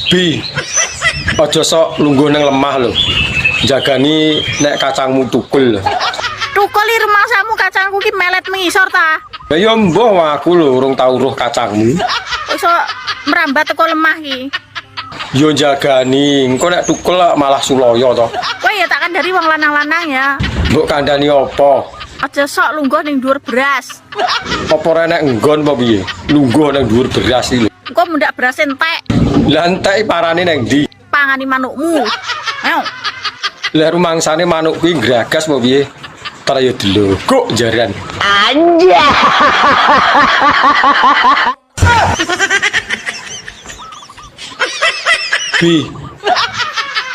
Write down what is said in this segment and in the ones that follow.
Bi, aja sok lungguh nang lemah lho. Jagani nek kacangmu tukul lho. Tukul rumahmu kacangku ki melet mengisor ta. Ya yo mbah aku lho urung tau roh kacangmu. Iso merambat teko lemah ki. Yo jagani, engko nek tukul malah suloyo to. Kowe ya tak kandhani wong lanang-lanang ya. Mbok kandhani apa? Aja sok lungguh ning dhuwur beras. Apa renek nggon apa piye? Lungguh nang dhuwur beras iki lho. Engko mundak beras entek. Lah entek parane nang ndi? Pangani manukmu. Ayo. Lah rumangsane manuk kuwi gragas apa piye? Tar yo delokok jaran. Anjay. Bi,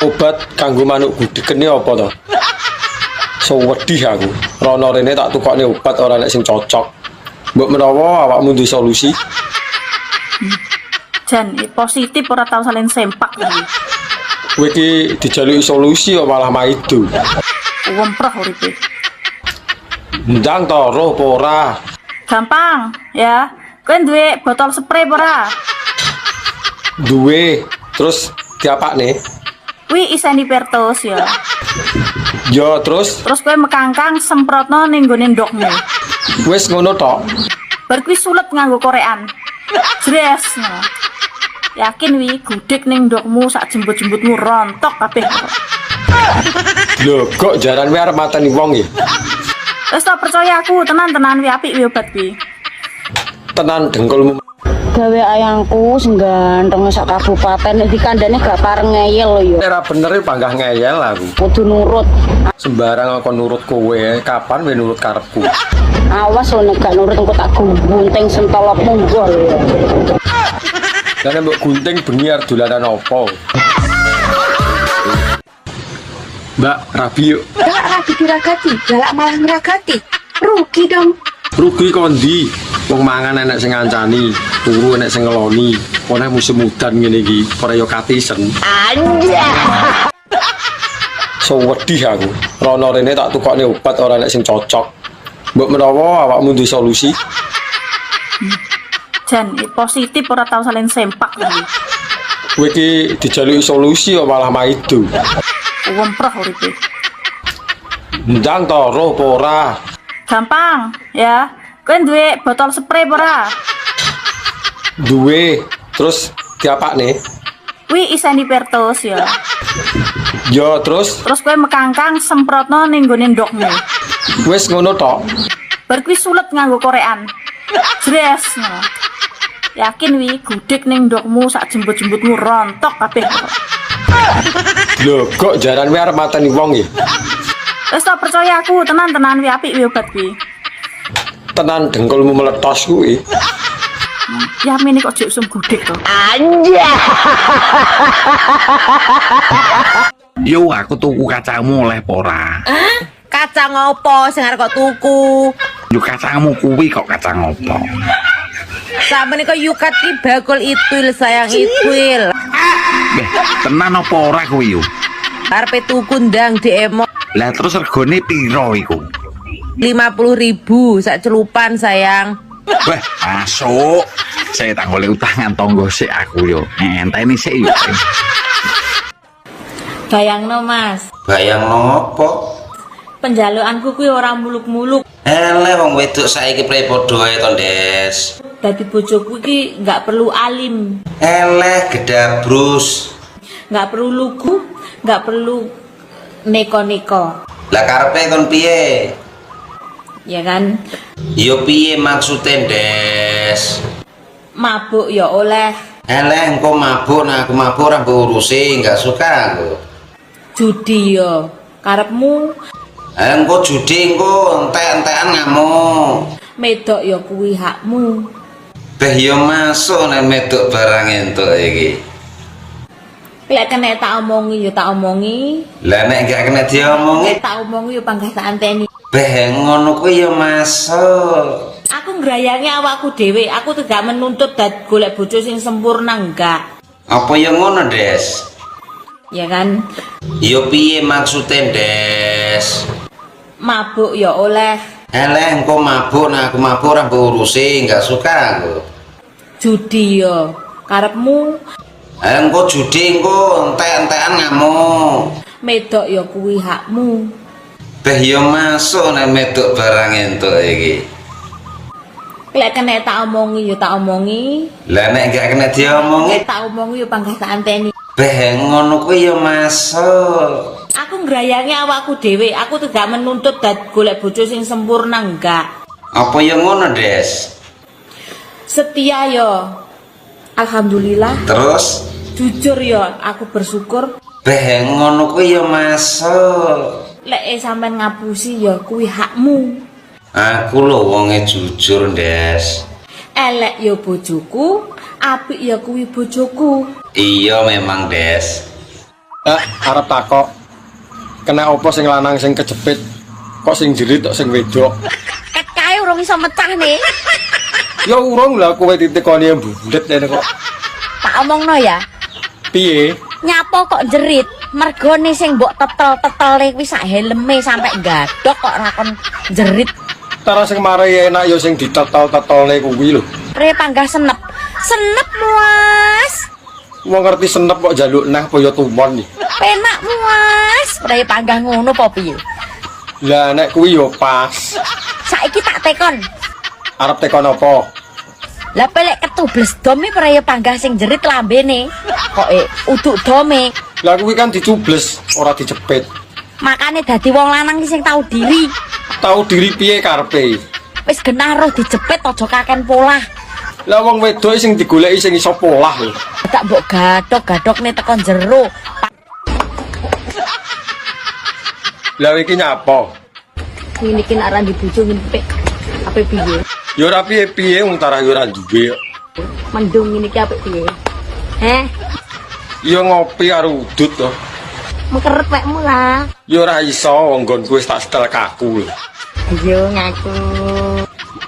obat kanggo manuk gudhegene apa to? Sewedih aku. Rono rene tak tukokne obat ora nek sing cocok. Mbok menawa awakmu duwe solusi. Jan, positif ora tau saling sempak iki. Kowe iki dijaluki solusi kok malah maido. Wempreh uripe. Ndang to roh apa ora? Gampang, ya. Kowe duwe botol spray apa ora? Duwe. Terus diapakne? Kuwi iseni pertos ya. Yo terus Terus kowe mekangkang semprotno ning nggone ndokmu. wis ngono tok. Bar kuwi sulet nganggo korean. Jres. Yakin wi gudeg ning ndokmu sak jembut-jembutmu rontok kabeh. Lho, kok jaran kowe arep mateni wong ya? Wis tak percaya aku, tenan-tenan wi apik wi obat kuwi. Tenan dengkulmu. Gawe ayangku sing ganteng sak kabupaten nek dikandhane gak pareng ngeyel lho ya. Ora bener panggah ngeyel aku. Kudu nurut. Sembarang aku nurut kowe, kapan kowe nurut karepku? Awas lho nek gak nurut engko tak gunting sentolokmu nggo lho. Lah mbok gunting bengi arep dolanan apa? Mbak, rabi yuk. Galak rabi diragati, galak malah ngeragati. Rugi dong. Rugi kondi. Wong mangan enek sing ngancani, turu enek sing ngeloni. Oleh musim udan ngene iki, ora yo katisen. Anjay. Sewedih aku. Rono rene tak tukokne obat ora enek sing cocok. Mbok menawa awakmu duwe solusi. Jan, positif ora tau saling sempak iki. Kowe iki dijaluki solusi kok malah maido. Wempreh uripe. Ndang to roh apa ora? Gampang, ya. Kowe duwe botol spray apa ora? Duwe. Terus diapakne? Kuwi iseni pertos ya. Yo terus Terus kowe mekangkang semprotno ning nggone ndokmu. wis ngono tok. Bar kuwi sulet nganggo korean. Jres. Yakin wi gudeg ning ndokmu sak jembut-jembutmu rontok kabeh. Lho, kok jaran kowe arep mateni wong ya? Wis tak percaya aku, tenan-tenan wi apik wi obat kuwi. Tenan dengkulmu meletos kuwi. Ya mene kok jek usum gudeg to. Yo aku tuku kacangmu oleh pora. Kacang opo sing arep kok tuku? Yo kacangmu kuwi kok kacang opo? Sampeyan kok yukat ki bakul ituil sayang ituil. Beh, tenan apa ora kuwi yo? Arepe tuku ndang demo Lah terus regane piro iku? 50.000 sak celupan sayang. Wah, masuk. Saya tak golek utangan tonggo sik aku yo. Enteni sik yo. Bayangno Mas, Bayangno apa? penjalukanku kuwi ora muluk-muluk. Eleh wong wedok saiki prei padha ae to, Des. Dadi bojoku iki nggak perlu alim, Eleh gedabrus. nggak perlu lugu, nggak perlu neko-neko. Lah karepe kon piye? Ya kan? Yo piye maksude, Des? Mabuk ya oleh, Eleh engko mabuk, nah aku mabuk ora mbok urusi, enggak suka aku. judi ya. Karepmu Engko judi engko entek-entekan ngamuk. medok ya kuwi hakmu. Beh yo masuk nek medok barang entuk iki. Lek kena tak omongi ya tak omongi, Lah nek gak kena diomongi, tak omongi ya panggah tak anteni. beh ngono kuwi yo masuk. Aku ngrayangi awakku dhewe, aku tidak menuntut golek bojo sing sempurna enggak. Apa yo ngono, Des? Ya kan? Yo piye maksude, Des? Mabuk ya oleh. Eleh engko mabuk nah aku mabuk ora mbok urusi, enggak suka aku. Judi ya karepmu. Engko judi engko entek-entekan ngamuk. Medok ya kuwi hakmu. Beh yo masuk nek medok barang entuk iki. Lek kena tak omongi ya tak omongi. Lah nek enggak kena diomongi, Lek tak omongi ya panggah tak anteni. beh ngono kuwi yo masuk. Aku ngrayangi awakku dhewe, aku tidak menuntut golek bojo sing sempurna enggak. Apa yo ngono, Des? Setia yo. Alhamdulillah. Terus Jujur yo, aku bersyukur. beh ngono kuwi yo masuk. Lek sampean ngapusi ya kuwi hakmu. Aku lho wonge jujur, Des. Elek ya bojoku, apik ya kuwi bojoku. Iya memang, Des. Arep takok. Kena apa sing lanang sing kejepit? Kok sing jerit kok sing wedok? Ket kae urung iso mecah nih. Ya urung lah kowe ditekoni bulet ngene kok. Tak omongno ya. Piye? Nyapo kok jerit? Mergone sing mbok tetel-tetele kuwi sak helme sampe gadok kok ora kon jerit. Cara sing marai enak ya sing ditetel-tetelne kuwi lho. Re panggah senep. Senep Mas. Wong ngerti senep kok njaluk nah apa ya tumon iki. Penak Mas. Re panggah ngono apa piye? Lah nek kuwi ya pas. Saiki tak tekon. Arep tekon apa? Lah pelek ketubles dome praya panggah sing jerit lambene. Kok uduk dome. Lah kuwi kan dicubles, ora dijepit. Makane dadi wong lanang ki sing tau diri. Tahu diri piye karepe? Wis genah roh dijepit aja kaken polah. Lah wong wedok sing digoleki sing iso polah lho. Tak mbok gadok-gadokne tekan jero. Lah iki nyapa? Ngene iki nek ora dibojo ngene ape piye? Ya ora piye-piye wong tarah ya ora duwe. Mendung ngene iki ape piye? Heh, Ya ngopi karo udut to. mengkeret wekmu lah. Ya ora iso wong nggonku wis tak setel kaku lho. Yo ngaku.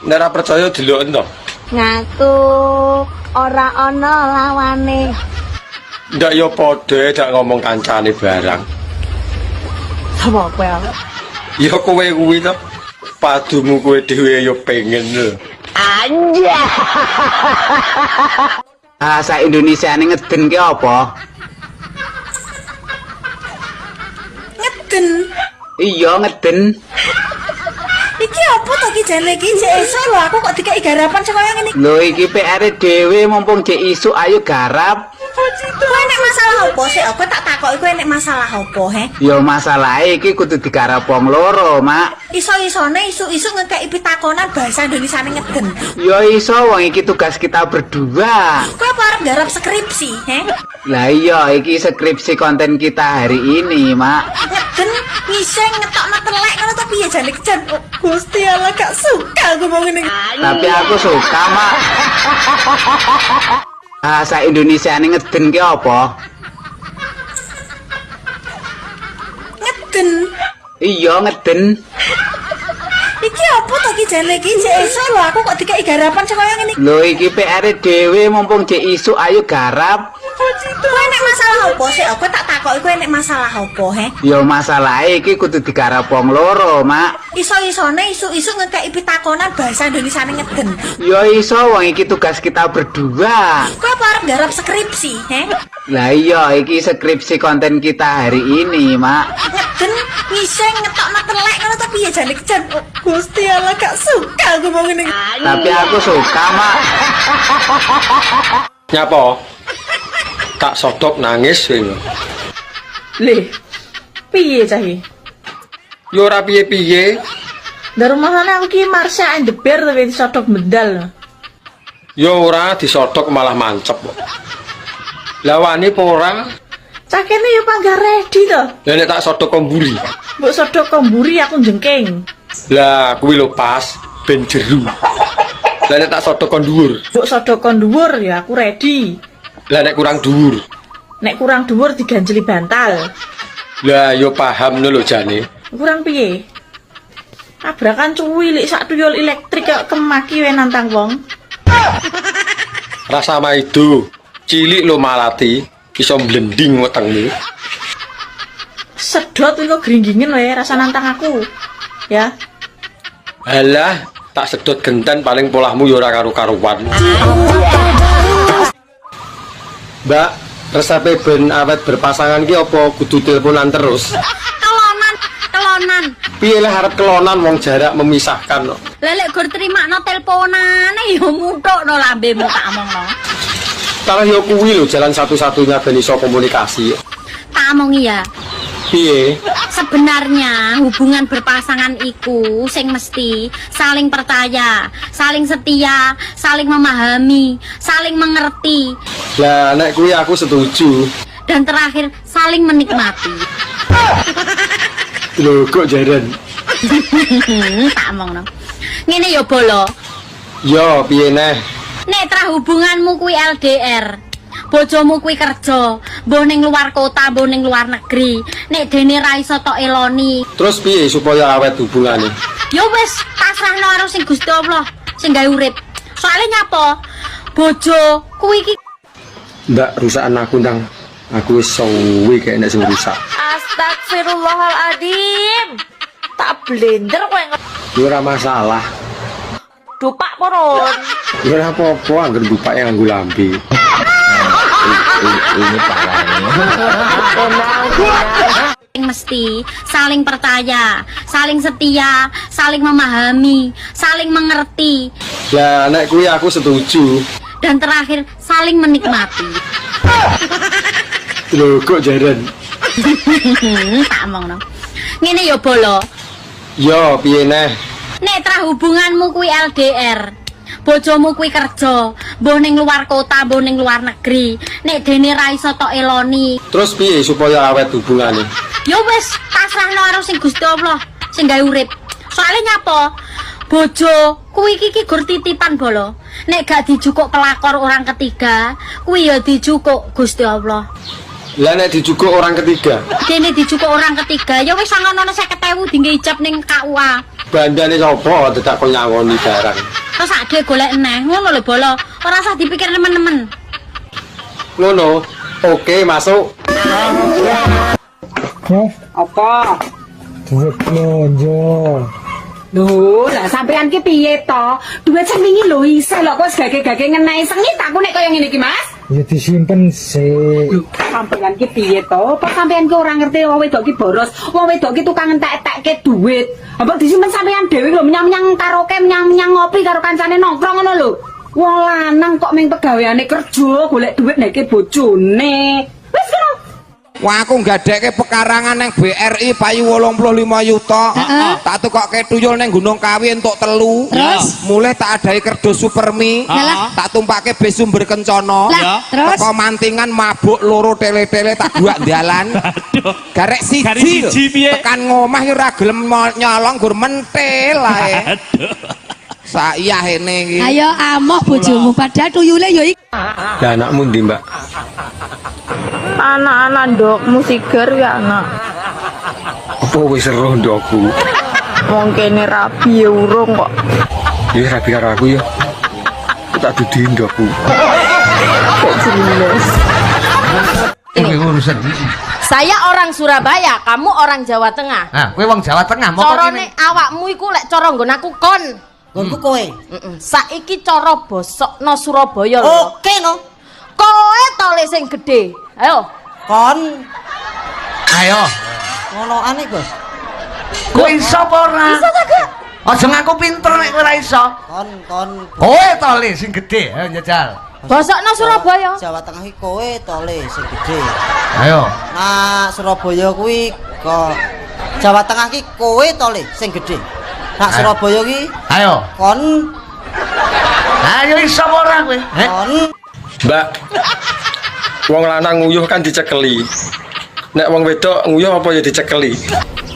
Nek ora percaya deloken to. Ngaku ora ana lawane. Ndak ya padha dak ngomong kancane barang. Sapa kowe? Ya kowe kuwi to. Padumu kowe dhewe ya pengen lho. Bahasa Indonesia ini ngeden ki apa? Ngeden. Iya ngeden. Iki apa to ki jane iki jek iso lho aku kok dikeki garapan sing kaya ngene. Lho iki PR dhewe mumpung jek isuk ayo garap. Kowe nek masalah apa sih? Aku tak takoki kowe nek masalah apa, he? Ya masalah iki kudu digarap wong loro, Mak. Iso-isone isu-isu ngekeki pitakonan bahasa Indonesia ngeden. Ya iso wong iki tugas kita berdua. Kowe apa arep garap skripsi, he? Lah iya iki skripsi konten kita hari ini, Mak. Ngeden ngiseng ngetokno telek ngono to piye jane kejan. Oh, Gusti Allah gak suka aku mau ngene. Tapi aku suka, Mak. Bahasa Indonesia ini ngeden ki apa? Ngeden. Iya ngeden. Iki apa to ki jane iki jek iso lho aku kok dikeki garapan sing kaya ngene. Lho iki PR dhewe mumpung jek isuk ayo garap. Kowe nek masalah apa sih? Aku tak takoki kowe nek masalah apa, he? Ya masalah iki kudu digarap wong loro, Mak. Iso-isone isu-isu ngekeki pitakonan bahasa Indonesia ngeden. Ya iso wong iki tugas kita berdua. Kowe apa arep garap skripsi, he? Lah iya iki skripsi konten kita hari ini, Mak. Ngeden ngiseng ngetokno telek ngono to piye jane kejan. Oh, Gusti Allah gak suka aku mau ngene. Tapi aku suka, Mak. Nyapa? Tak sodok nangis kowe. Le. Piye cah iki? Ya ora piye-piye. Dari rumahane aku ki Marsha and the Bear tapi disodok medal. Ya ora disodok malah mancep kok. Lah wani apa ora? Cah kene ya panggah ready to. Lah nek tak sodok komburi. Mbok sodok komburi aku jengking. Lah kuwi lho pas ben jeru. Lah nek tak sodok kon dhuwur. Mbok sodok kon dhuwur ya aku ready. Lah nek kurang dhuwur. Nek kurang dhuwur diganjeli bantal. Lah yo paham lho jane. Kurang piye? Tabrakan cuwilik sak tuyul elektrik kok kemaki wae nantang wong. Rasa maido. Cilik lho malati iso blending wetengmu. Sedot kok gringgingen wae rasa nantang aku. Ya. Alah, tak sedot genten paling polahmu ya ora karo-karuan. Mbak, resepe ben awet berpasangan ki apa kudu teleponan terus? Kelonan. Piye lah arep kelonan wong jarak memisahkan kok. Lelek gur terimakno teleponane ya muthukno lambemu tak omongno. Kalau yo kuwi lho jalan satu-satunya ben iso komunikasi. Tak omongi ya. Piye? Sebenarnya hubungan berpasangan iku sing mesti saling percaya, saling setia, saling memahami, saling mengerti, Lah nek kuwi aku setuju. dan terakhir saling menikmati. Lho kok jaran? Tak omongno. Ngene ya bolo. Yo piye neh? Nek tra hubunganmu kuwi LDR. Bojomu kuwi kerja, mbah ning luar kota, mbah ning luar negeri. Nek dene ra iso tok eloni, Terus piye supaya awet hubungane? ya wis pasrahno karo sing Gusti Allah sing gawe urip. Soale nyapa? Bojo kuwi iki Mbak rusakan aku ndang. Aku wis suwi kayak nek sing rusak. Astagfirullahaladzim. Tak blender kowe Ora masalah. ngedupak poron. Ora apa-apa anggar dupak yang nganggo lambe. Ini parahnya. mesti saling percaya, saling setia, saling memahami, saling mengerti, Lah nek kuwi aku setuju. dan terakhir saling menikmati. Lho kok jaran? Tak omongno. Ngene ya bolo. Yo piye neh? Nek tra hubunganmu kuwi LDR. Bojomu kuwi kerja, mbah ning luar kota, mbah ning luar negeri. Nek dene ra iso tok eloni, Terus piye supaya awet hubungane? ya wis pasrahno karo sing Gusti Allah sing gawe urip. Soale nyapa? Bojo kuwi iki gur titipan bolo. Nek gak dijukuk pelakor orang ketiga, kuwi ya dijukuk Gusti Allah. Lah nek dijukuk orang ketiga, Dene dijukuk orang ketiga, ya wis sangono 50.000 dinggo ijab ning KUA. bandane sapa dadak kok nyangoni barang. Terus ade golek eneh, ngono lho bolo. Ora usah dipikir nemen-nemen. Ngono. Oke, masuk. Apa? Duit lonjo. Lho, lah sampean ki piye to? Duit sing wingi lho isih lho kok gage-gage ngenehi sengit aku nek kaya ngene iki, Mas. Ya disimpen sih. Sampean ki piye to? Apa sampean ki ora ngerti wong wedok ki boros, wong wedok ki tukang entek-entekke duit. Apa disimpen sampean dhewe lho menyang-menyang karaoke, menyang ngopi karo kancane nongkrong ngono lho. Wong lanang kok ming pegaweane kerja golek duit nek bojone. Wis kono. Wah aku nggadekke pekarangan nang BRI payu 85 yuta. Tak tukokke tuyul nang Gunung Kawi entuk 3. Mulai tak adai kerdus Supermi. Tak tumpake bis sumber kencana. Teko mantingan mabuk loro tele-tele tak buak dalan. Garek siji. Tekan ngomah ki ora gelem nyolong gur mentil ae. Saya ini iki. Ayo amoh bojomu padahal tuyule ya iki. Lah anakmu ndi, Mbak? Anak-anak ndokmu sigar ya anak. Apa wis seru ndokku? Wong kene rabi ya urung kok. Ya rabi karo aku ya. Aku tak dudi ndokku. Kok jelas. Saya orang Surabaya, kamu orang Jawa Tengah. Nah, kowe wong Jawa Tengah mau Corone awakmu iku lek cara nggon aku kon. Nggonku kowe. Saiki cara bosokno Surabaya lho. Oke no. Kowe to le sing gedhe. Ayo. Kon Ayo. ngonoan iki, Bos. Kowe iso apa ora? Iso ta gak? Aja ngaku pinter nek kowe ora iso. Kon Kowe to le sing gedhe, ayo njajal. Bosokno Surabaya. Jawa Tengah iki kowe to le sing gedhe. Ayo. Nah, Surabaya kuwi kok Jawa Tengah ki kowe to le sing gedhe. Nah, Surabaya ki Ayo. kon Ayo iso apa ora kowe? kon Mbak. Wong lanang nguyuh kan dicekeli. Nek wong wedok nguyuh apa ya dicekeli?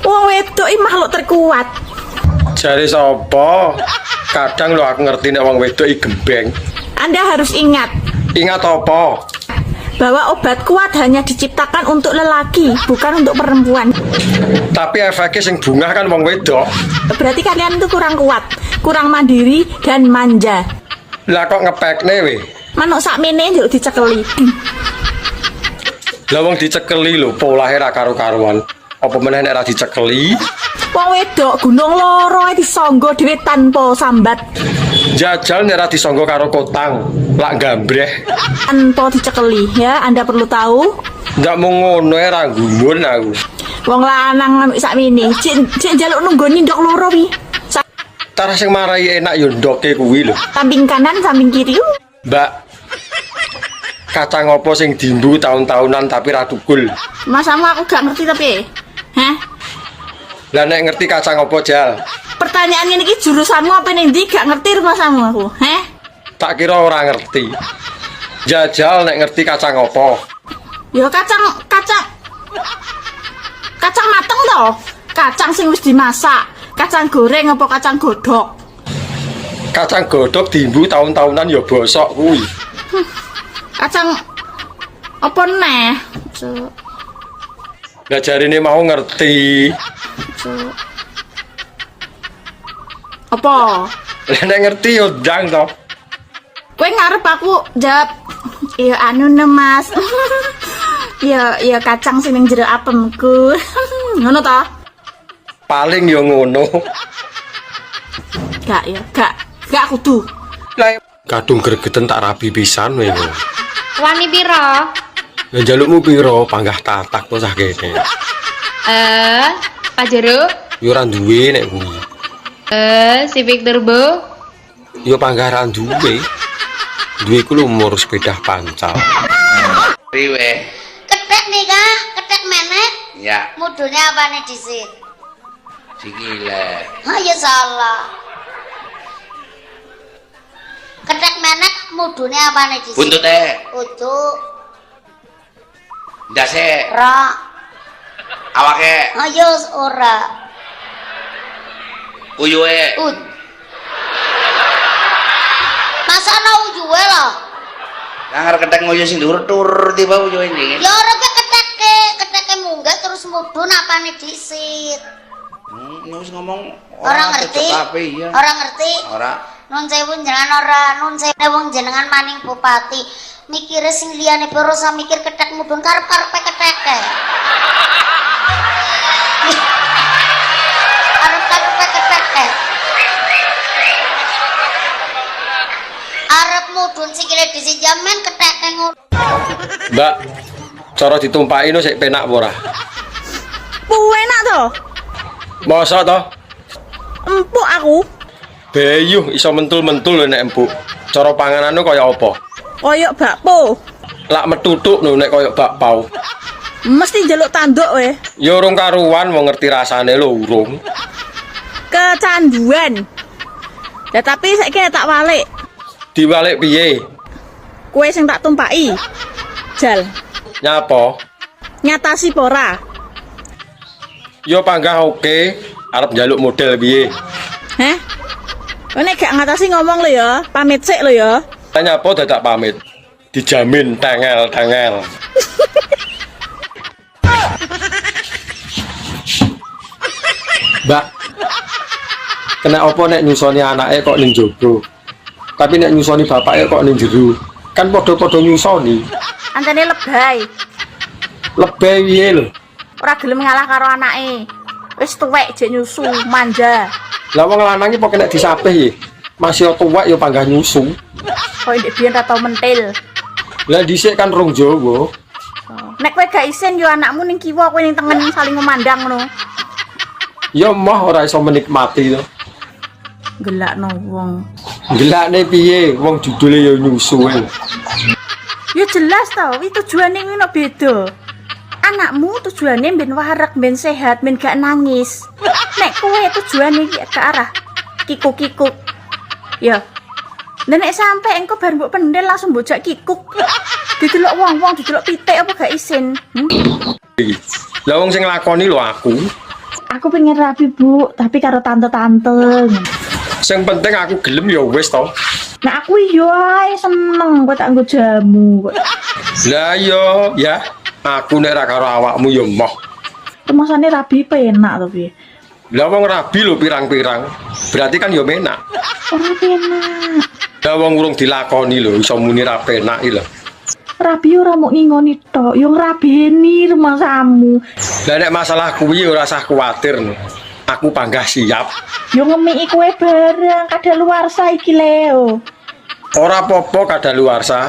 Wong wedok iki makhluk terkuat. Jare sapa? Kadang lho aku ngerti nek wong wedok iki gembeng. Anda harus ingat Ingat apa? bahwa obat kuat hanya diciptakan untuk lelaki, bukan untuk perempuan. Tapi efeknya sing bungah kan wong wedok. Berarti kalian itu kurang kuat, kurang mandiri dan manja. Lah kok ngepekne we? Manuk sakmene njuk dicekeli. Lah wong dicekeli lho polahe ra karo-karuan. Apa meneh nek ra dicekeli? Wong wedok gunung loro ae disangga dhewe tanpa sambat. Jajal nek ra disangga karo kotang, lak gambreh. Tanpa dicekeli ya, Anda perlu tahu. Ndak mau ngono ae ra gumun aku. Wong lanang sakmene, cek njaluk nunggoni ndok loro wi. Cara sing marai enak yo ndoke kuwi lho. Samping kanan, samping kiri. Mbak. Kacang apa sing dimbu tahun-tahunan tapi ra tukul? Masamu aku gak ngerti tapi. Hah? Lah nek ngerti kacang apa Jal? Pertanyaan ini jurusanmu apa ning ndi gak ngerti masamu aku. Hah? Tak kira ora ngerti. Jajal nek ngerti kacang apa? Ya kacang mateng toh. Kacang sing wis dimasak. Kacang goreng apa kacang godhog? Kacang godhog dimbu tahun-tahunan ya bosok kuwi. Kacang apa neh? Lah jarine mau ngerti. Apa? Lah nek ngerti yo ndang to. Kowe ngarep aku jawab ya anu ne Mas. ya kacang sing ning jero apemku. Ngono ta? Paling yo ngono. Gak kudu. Lah kadung gregeten tak rabi pisan wae. Wani piro? Ya jalukmu piro panggah tatak to sah kene. Pajero? Yo ora duwe nek kuwi. Civic Turbo? Yo panggah ra duwe. Duwe ku lumur sepeda pancal. Riwe. Ketek nih kah? Ketek menek? Ya. Mudune apa nih disit? Sikile. Ya salah. Ketek menek mudune apa nih disit? Buntute. Utuk. Ndase. Ra. Awake. Ayo ora. Uyuhe. Masa ana uyuhe lho? Lah arep ketek ngoyo sing dhuwur tur tiba uyuhe iki. Ya ora keteke munggah terus mudun apane disit. Wis ngomong Ora ngerti. Iya. Ora ngerti. Ora. Nun sewu jenengan ora, nun sewu wong jenengan maning bupati. Mikire sing liyane piro sa mikir ketek mudun karep-karepe keteke. Arep-karepe keteke. Arep mudun sikile disit jamen keteke ngono. Mbak, cara ditumpaki no sik penak apa ora? Enak to? Masa to? Empuk aku. Beyuh iso mentul-mentul lho nek empuk. Cara panganane kaya apa? Koyok bakpo. Lak metutuk lho nek kaya bakpao. Mesti njaluk tanduk we. Ya urung karuan wong ngerti rasane lho urung. Kecanduan. Lah tapi saiki tak walik. Diwalik piye? Kowe sing tak tumpaki. Jal. Nyapa? Nyatasi pora. Yo panggah oke, arep njaluk model piye? Heh? Nek gak ngatasi ngomong lho ya, pamit sik lho ya. Nyapa dadak pamit? Dijamin tengel-tengel. Mbak, kena apa nek nyusoni anake kok ning jero? Tapi nek nyusoni bapake kok ning jero? Kan padha-padha nyusoni. Antene lebay. Lebay piye lho? Ora gelem ngalah karo anake. Wis tuwek jek nyusu, manja. Lah wong lanang iki kok kena disapih ya? Masih tuwek ya panggah nyusu. Kok ndek biyen ra tau mentil. Lah dhisik kan rong Jawa. Nek kowe gak isin yo anakmu ning kiwa, kowe ning tengen saling memandang ngono. Ya mah ora iso menikmati to. Gelakno wong. Gelakne piye? Wong judule ya nyusu. Ya jelas to, iki tujuane ngono beda. Anakmu tujuane ben warak, ben sehat, ben gak nangis. Nek kowe tujuane iki ke arah kikuk-kikuk. Ya. Nek sampe engko bar mbok pendel langsung bojak kikuk. Didelok wong-wong, didelok pitik apa gak isin. Lah wong sing nglakoni lho aku. Aku pengen rapi, Bu, tapi karo tante-tante. Sing penting aku gelem ya wis to. Nah aku yo ae seneng kok tak nggo jamu kok. Lah yo ya, aku nek ra karo awakmu ya moh. Kemasane rabi penak to piye? Lah wong rabi lho pirang-pirang. Berarti kan ya menak. Ora penak. Lah wong urung dilakoni lho iso muni ra penak iki lho. Rabi ora mau ngingoni tok, yo ngrabeni rumangsamu. Lah nek masalah kuwi ora usah kuwatir. Aku panggah siap. Yo ngemiki kowe bareng kadaluwarsa iki Leo. Ora apa-apa kadaluwarsa.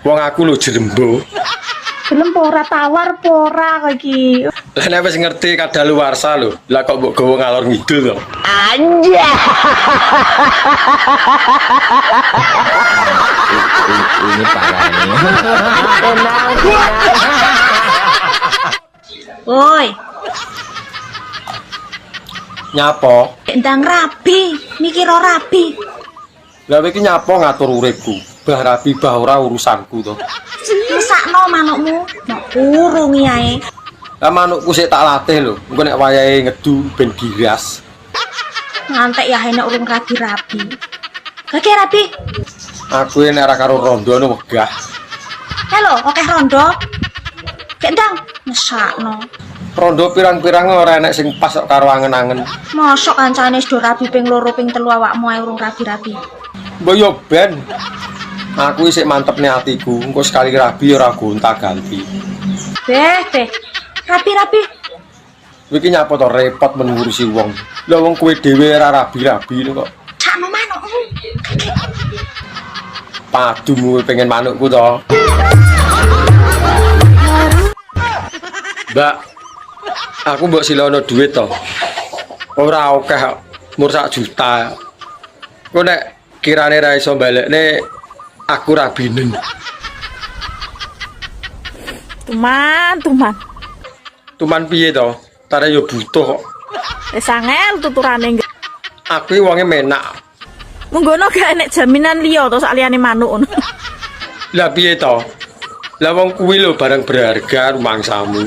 Wong aku lho jrembo. Gelem ora tawar ora kowe iki. Lah nek wis ngerti kadaluwarsa lho. Lah kok mbok gawa ngalor ngidul to. Ini parah ini. Woi, Nyapa? ndang rabi, mikir ora rabi. Lah iki nyapa ngatur uripku. Bah rabi bah ora urusanku to. Mesakno manukmu, nek urungi ae. Lah manukku sik tak latih lho. Engko nek wayahe ngedu ben giras. Ngantek ya enek urung rabi-rabi. Oke rabi. Aku nek ora karo rondo no wegah. Halo, oke rondo. Kek ndang, mesakno. Rondo pirang-pirang ora enek sing pas kok karo angen-angen. Mosok kancane wis do rabi ping 2 ping 3 awakmu ae urung rabi-rabi. Mbok yo ben. Aku isih mantepne atiku, engko sekali rabi ora gonta-ganti. Beh. Rabi-rabi. Kowe iki nyapa to repot men ngurusi wong. Lah wong kowe dhewe ora rabi-rabi kok. Sakno manukmu. Padumu pengen manukku to. Mbak, aku mbok silono duit to. Ora akeh, mur 1 juta. Kok nek kirane ra iso balekne aku rabinen. Tuman. Tuman piye to? Tare yo butuh kok. Wis angel tuturane. Aku wonge menak. Munggono gak enek jaminan liya to saliyane manuk ngono. Lah piye to? Lah wong kuwi lho barang berharga rumangsamu.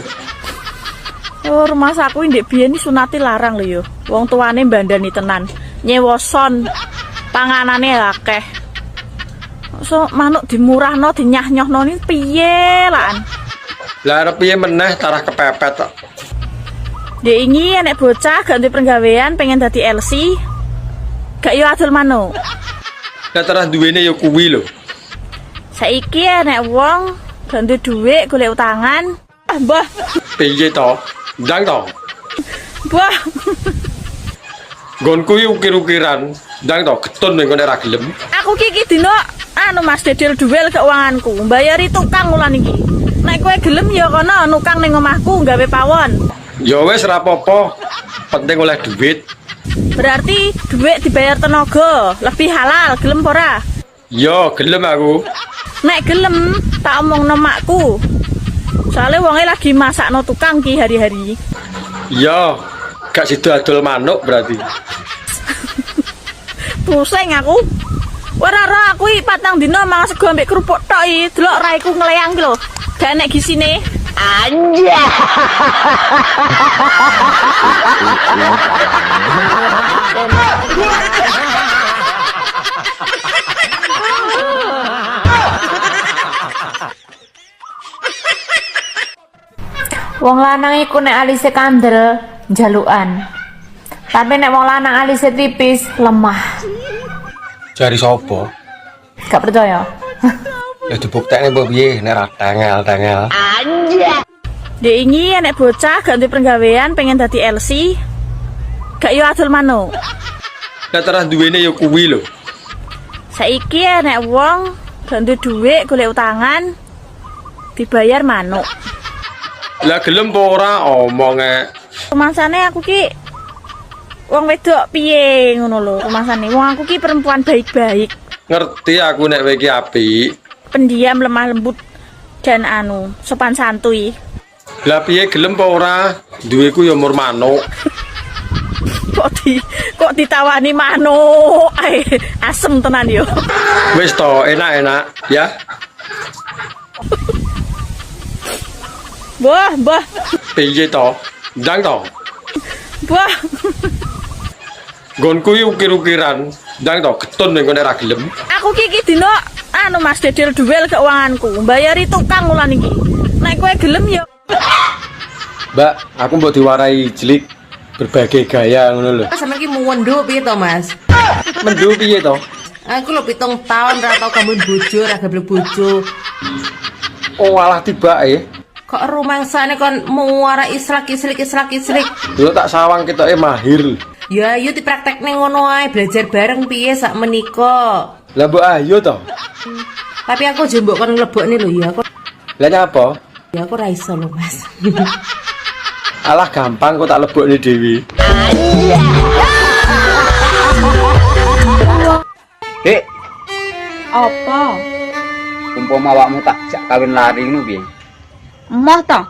Oh, rumah saku ndek biyen sunate larang lho yo. Wong tuane mbandani tenan. Nyewoson. Panganane akeh. So manuk dimurahno dinyah-nyohno ni piye lan? Lah arep piye meneh tarah kepepet kok. Dek ingi enek bocah gak duwe penggawean pengen dadi LC. Gak yo adol manuk. Lah tarah duwene yo kuwi lho. Saiki enek wong gak duwe dhuwit golek utangan. Mbah, Piye to? Ndang to? mbah. Nggonku yo ukir-ukiran. Ndang to getun ning kene ra gelem. Aku iki dino anu Mas dedel duel keuanganku. Mbayari tukang ulan iki. Nek kowe gelem ya kono nukang ning omahku gawe pawon. Ya wis ra apa-apa. Penting oleh duit. Berarti duit dibayar tenaga, lebih halal, gelem ora? Ya gelem aku. Nek gelem tak omongno makku. Soale wonge lagi masakno tukang ki hari-hari. Ya gak sida adol manuk berarti. Pusing aku. Ora aku iki patang dina mangan sego ambek kerupuk tok iki. Delok raiku ngleang ki lho. Gak enek gisine. Anjay. Wong lanang iku nek alise kandel jalukan. Tapi nek wong lanang alise tipis lemah. Jari sapa? Gak percaya? Ya dibuktekne mbok piye nek ra tengel-tengel. Dek ingi enek bocah gak duwe penggawean pengen dadi LC. Gak yo adol manuk. Lah terus duwene yo kuwi lho. Saiki enek wong gak duwe dhuwit golek utangan dibayar manuk. Lah gelem apa ora omonge. Rumangsane aku ki wong wedok piye ngono lho rumangsane. Wong aku ki perempuan baik-baik, Ngerti aku nek kowe iki apik. pendiam, lemah lembut dan sopan santuy. Lah piye gelem apa ora? Duweku ya mur manuk. Kok ditawani manuk. Asem tenan yo. Wis to, enak-enak ya. Mbah. Piye to? Ndang to? Mbah. Nggonku yo ukir-ukiran. Ndang to getun ning kene ra gelem. Aku ki dino Mas dedel duel keuanganku. Mbayari tukang ulan iki. Nek kowe gelem yo. Mbak, aku mbok diwarai jelik berbagai gaya ngono lho. Sampe iki muwendo piye to, Mas? Mendu piye to? Aku lho 7 tahun ra tau kamu bojo, ra gablek bojo. Oh alah tibake. Kok rumangsane kon muara israk-isrik. Yo tak sawang ketoke mahir. Ya ayo dipraktekne ngono ae, belajar bareng piye sak menika. Lah mbok ayo to. Tapi aku jembok kon mlebokne lho ya. Aku Lah nyapa? ya aku ra iso lho, Mas. Alah gampang kok tak lebokne dhewe. Dek, Apa? umpama awakmu tak jak kawin lari ngono piye? Emoh to.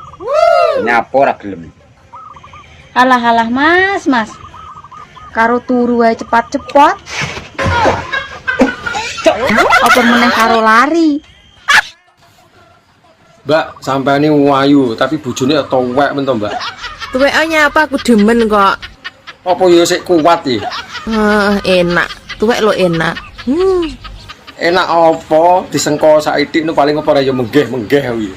Nyapa ora gelem. Alah Mas. Karo turu wae cepat-cepat. Apa meneh karo lari? Mbak, sampeane wayu tapi bojone tuwek men to, Mbak. Tuwekane apa aku demen kok. Apa yo sik kuat iki? Enak. Tuwek lo enak. Enak apa disengko saithik nu paling apa ora yo menggeh kuwi.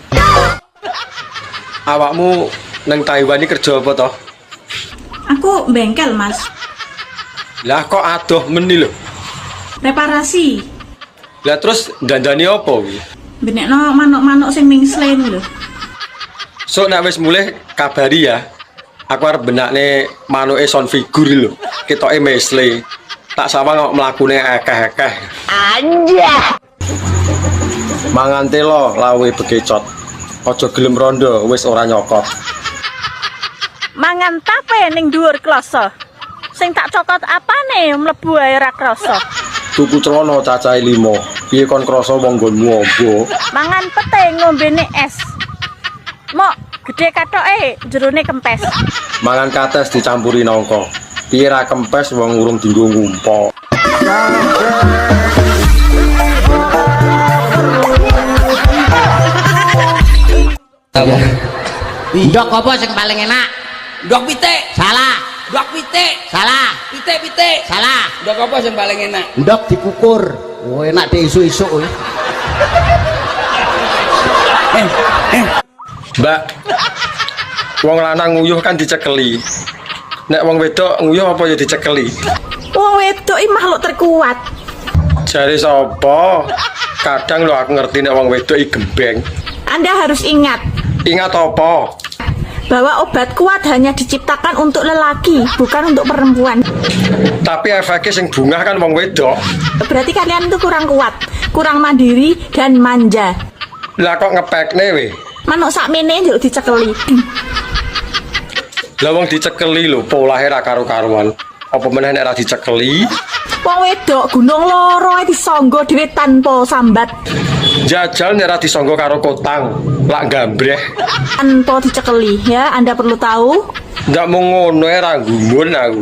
Awakmu nang Taiwan iki kerja apa to? Aku bengkel, Mas. Lah kok adoh meni lho. Reparasi. Lah terus dandani apa kuwi? Benekno manuk-manuk sing mingslen lho. So nek wis mulih kabari ya. Aku arep benakne manuke son figur lho. Ketoke mesle. Tak sawang kok mlakune akeh-akeh. Anjah. Mangan telo lawe bekecot. Aja gelem rondo wis ora nyokot. Mangan tape ning dhuwur kloso. Sing tak cokot apane mlebu ae ra krasa. Tuku celana cacahe 5. Piye kon krasa wong nggonmu ombo? Mangan pete ngombene es. Mok gede katoke jerone kempes. Mangan kates dicampuri nangka. Piye ra kempes wong urung dienggo ngumpul. Ndok apa sing paling enak? Ndok pitik. Salah. Ndok pitik. Salah. Pitik. Salah. Ndok apa sing paling enak? Ndok dikukur. Oh enak deh isu-isu. Mbak, wong lanang nguyuh kan dicekeli. Nek wong wedok nguyuh apa ya dicekeli? Wong wedok iki makhluk terkuat. Jare sapa? Kadang lho aku ngerti nek wong wedok iki gembeng. Anda harus ingat Ingat apa? bahwa obat kuat hanya diciptakan untuk lelaki, bukan untuk perempuan. Tapi efeknya sing bungah kan wong wedok. Berarti kalian itu kurang kuat, kurang mandiri dan manja. Lah kok ngepekne we? Manuk sakmene njuk dicekeli. Lah wong dicekeli lho, polahe ra karo-karuan. Apa meneh nek ra dicekeli? Wong wedok gunung loro ae disangga dhewe tanpa sambat. Jajal nek ra disangga karo kotang, lak gambreh. Tanpa dicekeli ya, Anda perlu tahu. Ndak mung ngono ae ra gumun aku.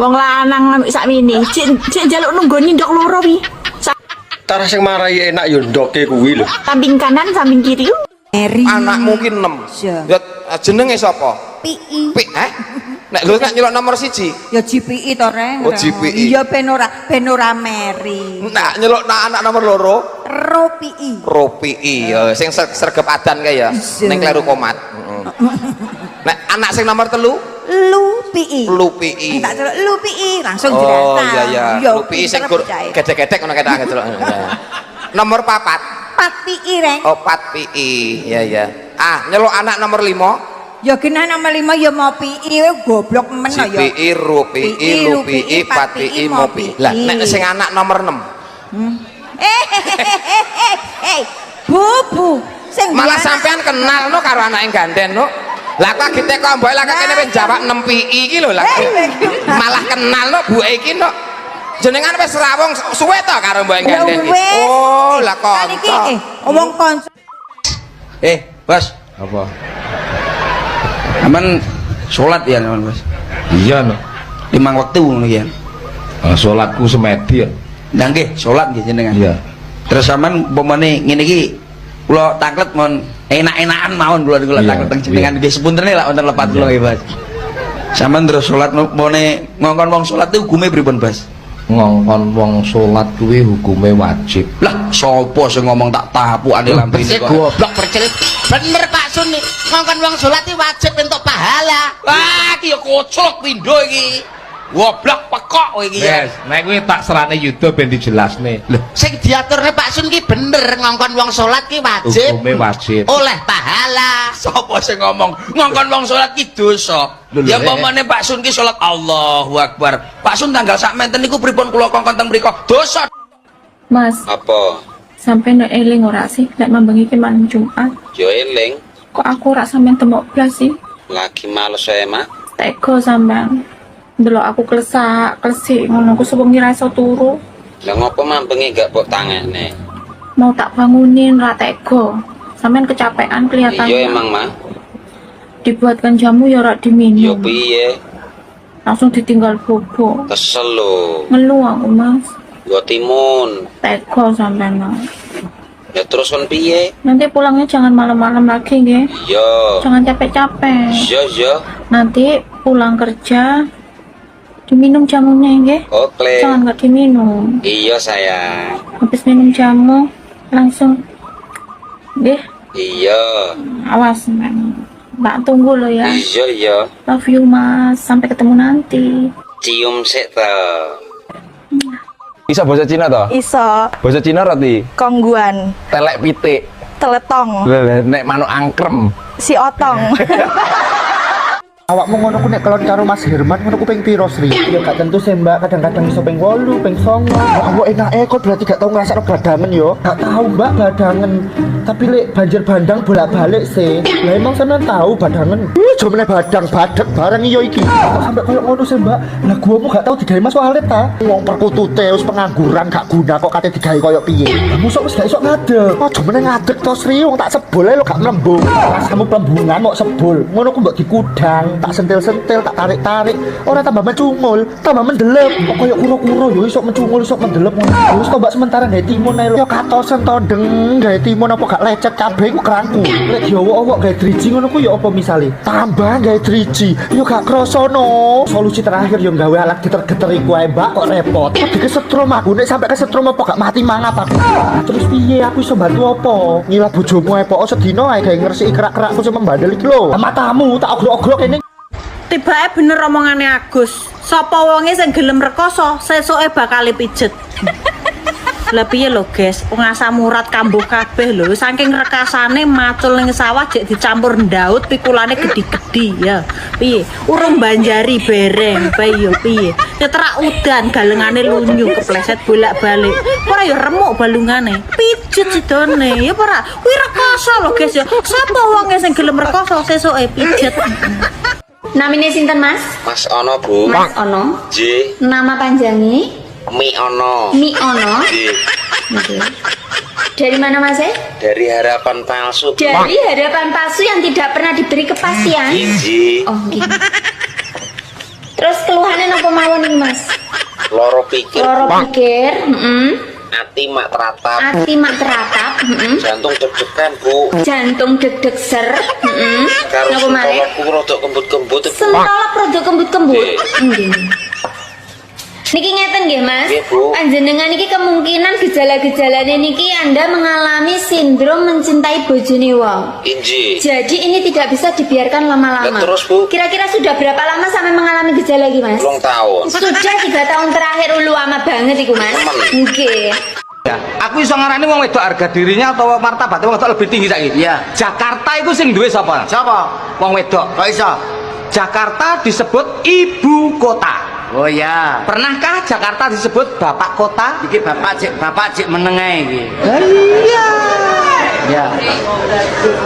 Wong lanang sakmene, cek njaluk nunggoni ndok loro wi. Tarah sing marai enak yo ndoke kuwi lho. Samping kanan, samping kiri. Anakmu ki 6. Ya jenenge sapa? PI. Nek lho nek nyelok nomor 1. Ya GPI to Reng. Oh, GPI. Iya ben ora meri. Nek nyelok anak nomor 2. ROPI. ROPI ya sing sregep adan kae ya ning kleru komat. Nek anak sing nomor 3 LUPI. LUPI. Tak celuk LUPI langsung Oh jelas. iya LUPI sing gedek-gedek ngono ketok ngecelok. Nomor 4. 4PI Reng. Oh 4PI. Iya. Nyelok anak nomor 5. Ya kena nomor 5 ya mau PI we goblok men ya. GPI, RUPI, LUPI, 4PI, MOPI. Lah nek sing anak nomor 6. Bu. Sing Malah sampean kenal no karo anak yang ganden no. Lah kok agite kok mbok lah kene wis jawab 6 PI iki lho lah. Malah kenal no bu iki no. Jenengan wis rawung suwe to karo mbok ganden iki. Oh, lah kok. Iki omong konco. Bos. Apa? Aman salat ya, Bos. Iya no. 5 waktu ngono ya. Salatku semedi ya. Nah nggih, salat nggih jenengan. Iya. Terus sampean umpamane ngene iki kula taklet mon enak-enakan mawon kula taklet teng jenengan nggih sepuntene lak wonten lepat kula nggih, Bos. Sampean terus salat umpamane ngongkon wong salat itu hukume pripun, Bos? Ngongkon wong salat kuwi hukume wajib. Lah, sapa sing ngomong tak tapukane lampine kok. Goblok percelit. Bener Pak Sun nih. Ngongkon wong salat iki wajib entuk pahala. Wah, iki ya kocok pindho iki. Goblok pekok kowe iki ya. Wes, nek kuwi tak serane Yuda ben dijelasne. Lho, Sing diaturne Pak Sun ki bener, ngongkon wong salat ki wajib. hukume wajib. Oleh pahala. Sapa sing ngomong ngongkon wong salat ki dosa? Lho, Ya lho, pamane Pak Sun ki salat Allahu Akbar. Pak Sun tanggal sakmenten niku pripun kula kongkon teng mriku? Dosa. Mas, Apa? sampai nek eling ora sih nek membengi ki malam Jumat. Yo eling, Kok aku ora sampean temok blas sih? lagi males saya mak. Teko sampean. Ndelok aku klesik ngono aku sewengi ra iso turu. Lah ngopo mambengi gak mbok tangekne? Mau tak bangunin ra teko. Sampean kecapean kelihatannya. Iya emang mah. Dibuatkan jamu ya ora Yo diminum. piye? Langsung ditinggal bobo. Kesel lho. Ngeluh aku, Mas. Yo timun. Teko sampean. Ya terus kon piye? Nanti pulangnya jangan malam-malam lagi nggih. Yo. Jangan capek-capek. Yo. Nanti pulang kerja diminum jamunya nggih. Oke. Jangan nggak diminum. Iya sayang. Habis minum jamu langsung nggih. Iya. Awas Mbak tunggu lo ya. Iya. Love you Mas. Sampai ketemu nanti. Cium sik ta. Bisa bahasa Cina toh? Iso Bahasa Cina roti. kongguan, Telek pitik. teletong, Nek manuk angkrem. si otong. Awakmu ngono ku nek kelon karo Mas Herman ngono ku ping piro Sri? Ya gak tentu sih Mbak, kadang-kadang iso ping 8, ping 9. Awak enake kok berarti gak tau ngrasakno badangen yo. Gak tahu Mbak badangen. Tapi lek banjir bandang bolak-balik sih. Lah emang sampean tahu badangen. Ih, jomene badang badek bareng iyo iki. Kok sampe koyo ngono sih Mbak? Lah guamu gak tau digawe Mas Walid ta? Wong perkutute wis pengangguran gak guna kok kate digawe koyo piye. Musuk wis gak iso ngadeg. Oh, jomene ngadeg to Sri, wong tak sebul ae lo gak mlembung. Rasamu plembungan kok sebul. Ngono ku mbok dikudang. Tak sentil-sentil, tak tarik-tarik, ora tambah mencungul, tambah mendelep. Kok koyo kuro-kuro yo iso mencungul, iso mendelep ngono. Wis tombak sementara gawe timun ae lho. Yo katosen to ndeng gawe timun apa gak lecet cabe iku kerangku. Lek diowo-owo gawe driji ngono ku yo apa misale? Tambah gawe driji, yo gak kroso no. Solusi terakhir yo gawe alat geter-geter iku ae Mbak kok repot. Kok kesetrum aku nek sampe kesetrum apa gak mati mangap aku. Terus piye aku iso bantu apa? Ngilap bojomu ae pokok sedina ae gawe ngresiki kerak-kerakku sing membandel iki lho. Matamu tak ogrok-ogrok kene. Tibake bener omongane Agus. Sapa wonge sing gelem rekoso, sesuke bakal pijet. Lah piye lho, Guys? Wong asam urat kambuh kabeh lho. Saking rekasane macul ning sawah jek dicampur ndaut pikulane gedi-gedi ya. Piye? Urung banjari bereng, bae yo piye? Keterak udan galengane lunyu kepleset bolak-balik. Ora yo remuk balungane. Pijet sidone. Ya ora. Kuwi rekoso lho, Guys ya. Sapa wonge sing gelem rekoso sesuke pijet. Namine sinten Mas? Mas Ono Bu. Mas Ono. J. Nama panjangnya? Mi Ono. Mi Ono. J. Oke. Dari mana Mas? Dari harapan palsu. Dari harapan palsu yang tidak pernah diberi kepastian. J. Oh, gitu. Terus keluhannya apa mawon nih Mas? Loro pikir. Loro pikir, Ati mak teratap. Ati mak teratap, Jantung deg-degan Bu. Jantung deg-deg ser, Karo Napa maneh? sentolokku rodok kembut-kembut. Sentolok produk kembut-kembut. Nggih. Niki ngeten nggih Mas. Nggih, Bu. Panjenengan niki kemungkinan gejala-gejalane niki Anda mengalami sindrom mencintai bojone wong. Inji. Jadi ini tidak bisa dibiarkan lama-lama. Lah, terus, Bu? Kira-kira sudah berapa lama sampai mengalami gejala iki Mas? 3 tahun. Sudah 3 tahun terakhir ulu lama banget iku Mas. Nggih. Ya, aku iso ngarani wong wedok harga dirinya atau martabatnya wong wedok lebih tinggi saiki. Iya. Jakarta itu sing duwe sapa? Siapa? Wong wedok. Kok iso? Jakarta disebut ibu kota. Oh ya. Pernahkah Jakarta disebut bapak kota? Iki bapak cek menengah iki. Iya. Ya.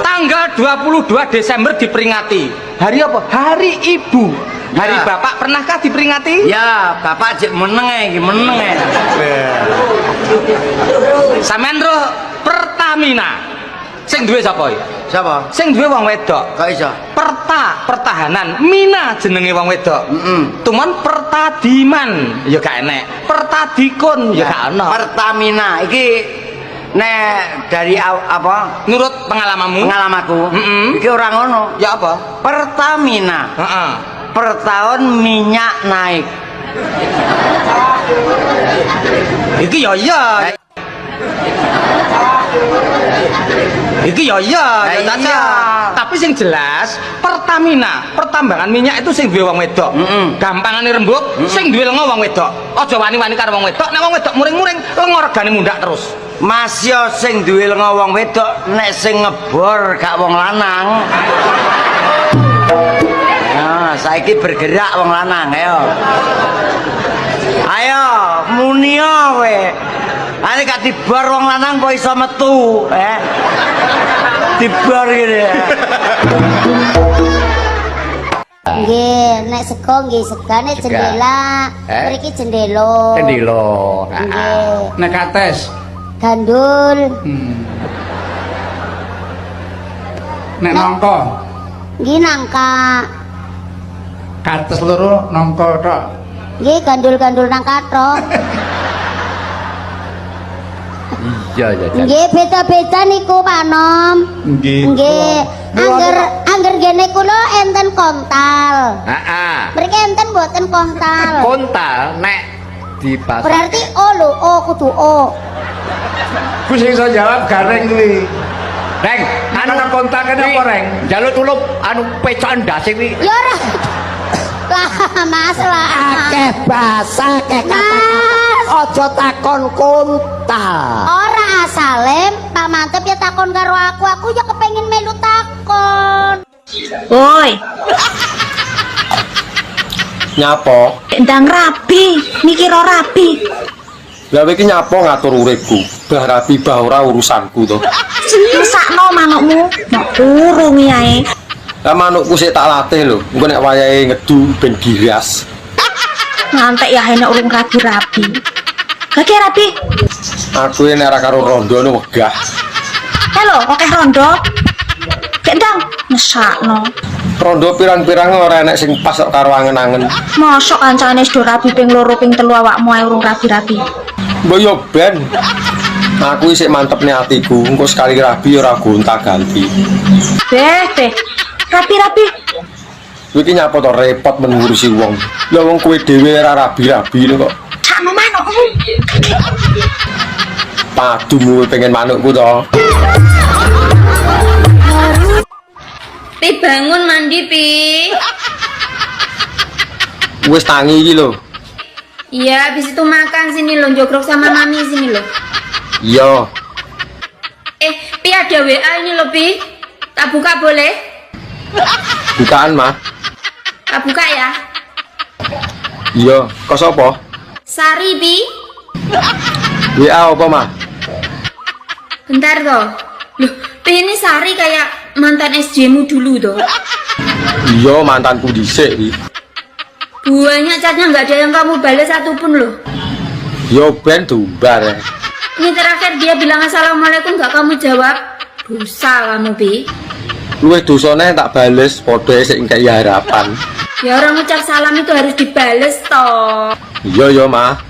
Tanggal 22 Desember diperingati. Hari apa? Hari Ibu. Hari Ya. Bapak pernahkah diperingati? Ya, bapak cek menengah iki, menengah. Sampeyan roh Pertamina. Sing duwe sapa iki? Siapa? Sing duwe wong wedok. Kok iso? Pertahanan, Mina jenenge wong wedok. Tumon Pertadiman ya gak enek. Pertadikun ya gak ono. Pertamina iki nek dari apa? Nurut pengalamanmu? Pengalamanku. Iki ora ngono. Ya apa? Pertamina. Heeh. Per tahun minyak naik. Iki ya iya. Iki ya iya, ya Caca. Tapi sing jelas Pertamina, pertambangan minyak itu sing duwe wong wedok. Gampangane rembug, sing duwe lenga wong wedok. Aja wani-wani karo wong wedok, nek wong wedok muring-muring lenga regane mundak terus. Mas yo sing duwe lenga wong wedok, nek sing ngebor gak wong lanang. Nah, saiki bergerak wong lanang, ayo. Ayo, munio kowe. Ane gak dibor wong lanang kok iso metu, Dibor gitu. Nggih, nek sego nggih segane jendela. Mriki jendelo. Jendela. Nggih. Nek kates Gandul. nek nangka Nggih nangka. kates loro nangka tok. Nggih gandul-gandul nangka tok. Iya ya. Nggih beda-beda niku Pak Nom. Nggih. Angger gene kula enten kontal. Heeh. Mriki enten mboten kontal. Kontal nek di pasar. Berarti O lho, O kudu O. Ku sing iso jawab gareng kuwi. Reng, anu kontak kene apa reng? Njaluk tulup anu pecokan ndase kuwi. Ya ora. Lah Mas lah. Akeh basa, akeh kata-kata. Aja takon kontal. Ora asalem Pak Mantep ya takon karo aku. Aku ya kepengin melu takon. Woi, Nyapa? ndang rabi, mikir ora rabi. Lah iki nyapa ngatur uripku? Bah rapi bah ora urusanku to. Sakno manukmu, nek urung yae. Lah manukku sik tak latih lho. Engko nek wayahe ngedu ben giras. Ngantek ya enek urung rabi-rabi. Kaki rabi. Aku nek ora karo rondo nu wegah. Halo, oke rondo. Kendang mesakno. Rondo pirang-pirang ora enek sing pas karo angen-angen. Mosok kancane do rabi ping 2 ping 3 awakmu ae urung rabi-rabi. Mbok yo ben. Aku isih mantep nih hatiku. Engko sekali rabi ora gonta-ganti. Beh. Rabi-rabi. Iki nyapa to repot mengurusi wong. Lah wong kowe dhewe ora rabi-rabi lho kok. Sakno manukmu. Padumu pengen manukku to. Pi bangun mandi Pi. Wis tangi iki lho. Iya, habis itu makan sini lo, jogrok sama mami sini lo. Iya. Pi ada WA ini lo Pi. Tak buka boleh? Bukaan mah. Tak buka ya. Iya, kok sapa? Sari Pi. WA apa mah? Bentar toh. Loh, Pi ini Sari kayak mantan SJ-mu dulu toh. Iya, mantanku dhisik iki. Banyak chatnya nggak ada yang kamu balas satupun loh. Yo ben tumbar. Ini terakhir dia bilang assalamualaikum nggak kamu jawab. Dosa kamu Pi. Luwih dosane tak bales padha sik ngkei harapan. Ya orang ucap salam itu harus dibales toh. Iya mah.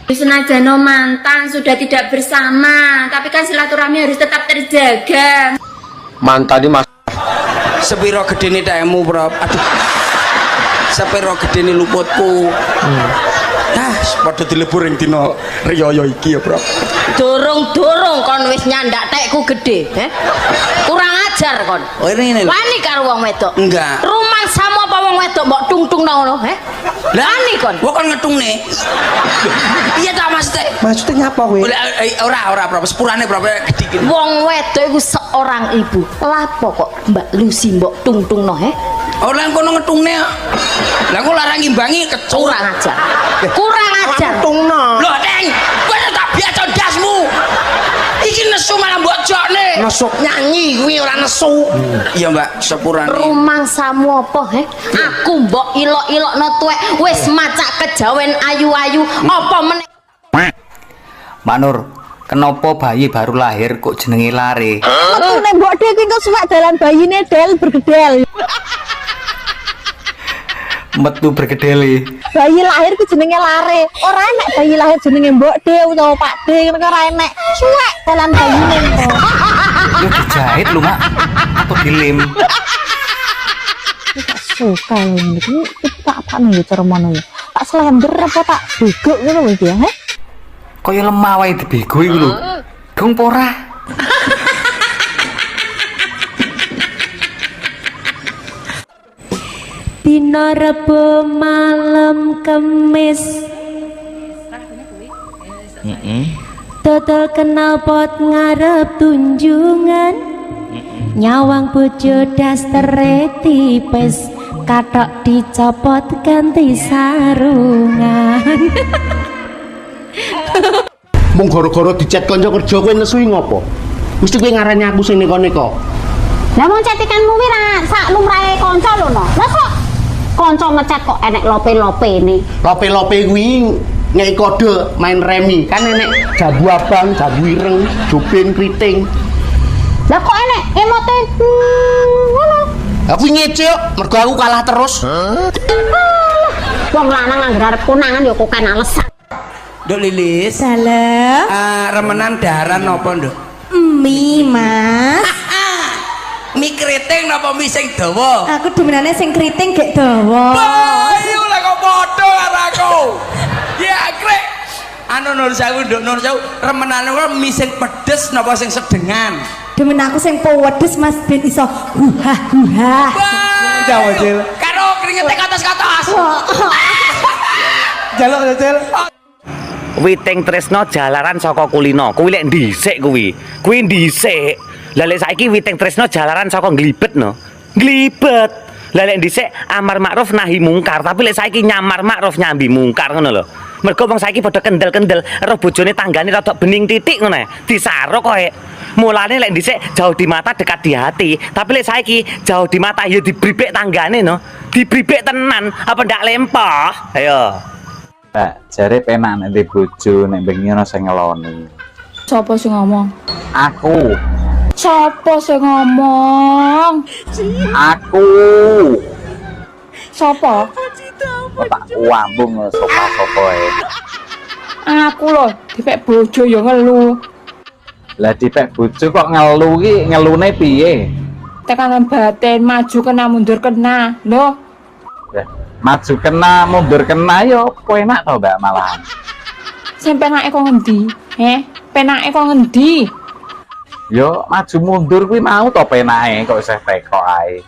Senajan mantan sudah tidak bersama, tapi kan silaturahmi harus tetap terjaga. Mantan iki Mas. Sepiro gedene taemu, Bro. Aduh. Sepiro gedene luputku. Padha dilebur ing dina riyaya iki ya, Bro. Dorong-dorong kon wis nyandak tekku gede, kurang ajar kon. Oh ini lho. Wani karo wong wedok. Enggak. Rumah sama apa wong wedok mbok tung-tung ngono, Wani kon. Kok kon ngetungne? Iya ta maksudnya? Maksudnya nyapa kowe? Ora, Bro. Sepurane, Bro, gede iki. Wong wedok iku seorang ibu. Lapo kok Mbak Lucy mbok tung-tungno, Ora kono ngetungne. Lah kok larang ngimbangi kecur. Kurang ajar. Kurang ajar. Tungno. Loh, Deng. Kowe tak biasa ndasmu. Iki nesu malah mbok jokne. Masuk nyanyi kuwi ora nesu. Iya, Mbak, sepurane. Rumangsamu apa, Aku mbok ilok-ilokno tuwek wis macak kejawen ayu-ayu apa meneh. Manur, kenapa bayi baru lahir kok jenenge Lare? Metune mbok dhek iki kok suwak dalan bayine del bergedel. Metu bergedele. Bayi lahir ku jenenge Lare. Ora enek bayi lahir jenenge Mbok De utawa Pak De, ngono ora enek. Suwek dalan bayine kok. Yo dijahit lho, Mak. Atau dilem. Suka lho iki tak apane ya cara mono ya. Tak slender apa tak begok ngono lho ya, Kaya lemah wae dibego iku lho. Dong ora. Dina Rebo malam Kemis Dodol kenal pot ngarep tunjungan Nyawang bojo dastere tipis Katok dicopot ganti sarungan Mung gara-gara dicet kanca kerja kowe nesu ngopo? Mesti kowe ngarani aku sing neko-neko. Lah mau cetikanmu wi ra sak lumrahe kanca lho no. Lah kok kanca ngecat kok enek lope-lopene. Lope-lope kuwi ngei kode main remi kan enek jabu abang, jabu ireng, jupin kriting. Lah kok enek emote ngono. Aku ngece mergo aku kalah terus. Wong lanang anggere arep konangan ya kok kan alasan. Nduk Lilis. Salam. Remenan daharan napa, Nduk? Mie Mas. Mie keriting napa mie sing dawa? Aku demenane sing kriting gek dawa. Ayo lah kok padha karo aku. Ya krek. Anu Nur Sewu, Nduk Nur Sewu, remenane kok mie sing pedes napa sing sedengan? Demen aku sing pedes Mas ben iso huha. Jawa Cil. Karo kringete katos-katos. Jaluk Cil. Witing tresno jalaran saka kulino. Kuwi lek dhisik kuwi. Kuwi dhisik. Lah lek saiki witing tresno jalaran saka glibet no. Glibet. Lah lek dhisik amar makruf nahi mungkar, tapi lek saiki nyamar makruf nyambi mungkar ngono lho. Mergo wong saiki padha kendel-kendel, roh bojone tanggane rada bening titik ngono. Disaruk koe. Mulane lek dhisik jauh di mata dekat di hati, tapi lek saiki jauh di mata ya dibribek tanggane no. Dibribek tenan apa ndak lempah. Ayo. Pak, jare penak nek di bojo nek bengi ana sing ngeloni. Sopo sing ngomong? Aku. Sopo sing ngomong? Aku. Sopo? Tak wambung sapa-sapa ae. Aku lho, dipek bojo ya ngelu. Lah dipek bojo kok ngelu ki, ngelune piye? Tekanan batin maju kena mundur kena. Lho, Maju kena, mundur kena yo enak to, Mbak malahan. sing penake kok ngendi? Penake kok ngendi? Yo maju mundur kuwi mau to penake kok isih teko ae.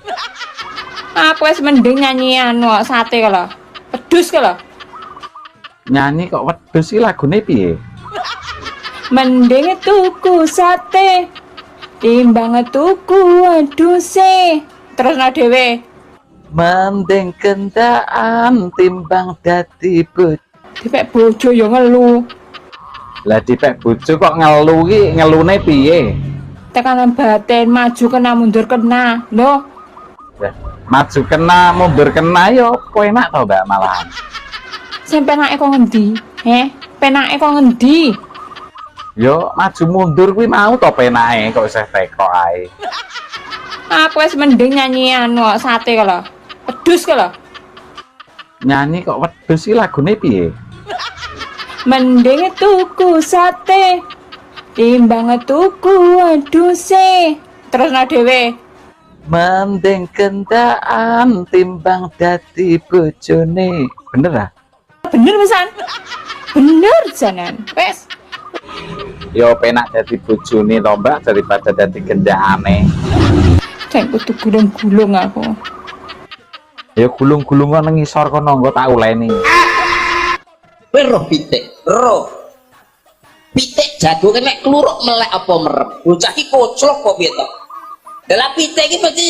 Aku wis mending nyanyi anu sate kala. Pedus kala. Nyanyi kok wedhus iki lagune piye? Mending tuku sate timbang tuku wedhuse. Terusno dhewe. Mending kendaan timbang dadi bojo. Dipek bojo ya ngelu. Lah dipek bojo kok ngelu ki, ngelune piye? Tekanan batin maju kena mundur kena. Lho, Maju kena, mundur kena yo enak to, Mbak malahan. sing penake kok ngendi? Penake kok ngendi? Yo maju mundur kuwi mau to penake kok isih teko ae. Aku wis mending nyanyi anu sate kala. Pedus kala. Nyanyi kok wedhus iki lagune piye? Mending tuku sate timbang tuku wedhuse. Terusno dhewe. Mending kendaan timbang dadi bojone. Bener ah? Bener pisan. Bener janan. Wes. Yo penak dadi bojone to, Mbak, daripada dadi gendakane. Jan kudu gulung-gulung aku. Ya gulung-gulung kok nang ngisor kono engko tak uleni. Kowe roh pitik, roh. Pitik jago kena kluruk melek apa merem. Bocah iki koclok kok piye to? Lah pitik iki berarti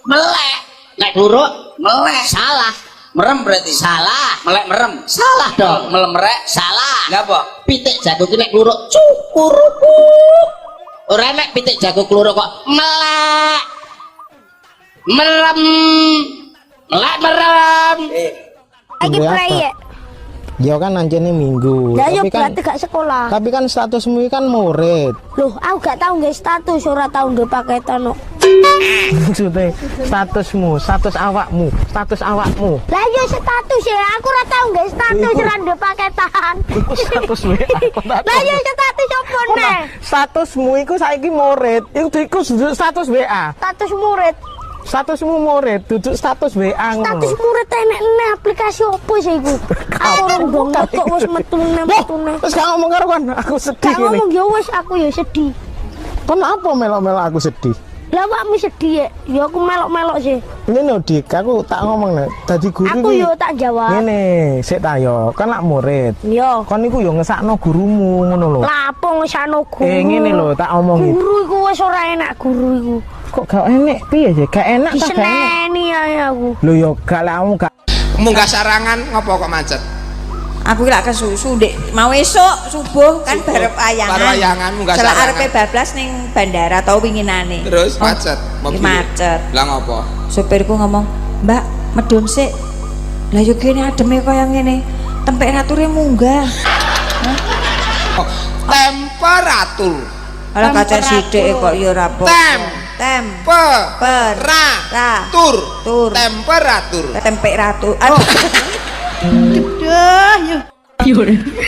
melek. Nek kluruk melek. Salah. Merem berarti salah. Melek merem. Salah dong. Melemrek salah. Lah apa? Pitik jago ki nek kluruk cukuruku. Ora nek pitik jago kluruk kok melek. Merem. Melek merem. Lagi play ya? Ya kan anjene minggu. Lah yo Tapi kan berarti gak sekolah. Tapi kan statusmu iki kan murid. Loh, aku gak tahu nggak status, ora tahu nggak paketan kok. Maksudnya status awakmu. Lah yo status ya, aku ora tahu nggak status ora ndek paketan. Status WA. Lah yo status opo neh? Statusmu iku saiki murid. Iku status WA. Status murid. Statusmu murid, duduk status WA ngono. Status murid enek aplikasi opo sih iku? Aku ora ndong kok wis metune. Wis gak ngomong karo kon, aku sedih Gak ngomong yo wis aku yo sedih. Kon apa melok-melok aku sedih? Lah awakmu sedih ya aku melok-melok sih. Ngene Dik, aku tak ngomong nek dadi guru Aku yo tak jawab. Ngene, sik ta yo, kan lak murid. Yo. Kon niku yo ngesakno gurumu ngono lho. Lah apa ngesakno guru? Ngene lho tak omongi. Guru iku wis ora enak guru iku. Kok gak enak piye sih? Gak enak ta gak enak. Diseneni ae aku. Lho yo gak lamu gak. Munggah sarangan ngopo kok macet? Aku lak kesusu Dik. Mau esuk subuh kan barep ayangan. Bar wayangan munggah Selak sarangan. arepe bablas ning bandara tau winginane. Terus macet. Mobil. Macet. Lah ngopo? Supirku ngomong, "Mbak, medhun sik." Lah yo kene ademe kaya ngene. Temperature munggah. Temperatur. Ala kaca sithik kok ya ora apa. Temperatur. Temperatur. Temperatur. Aduh.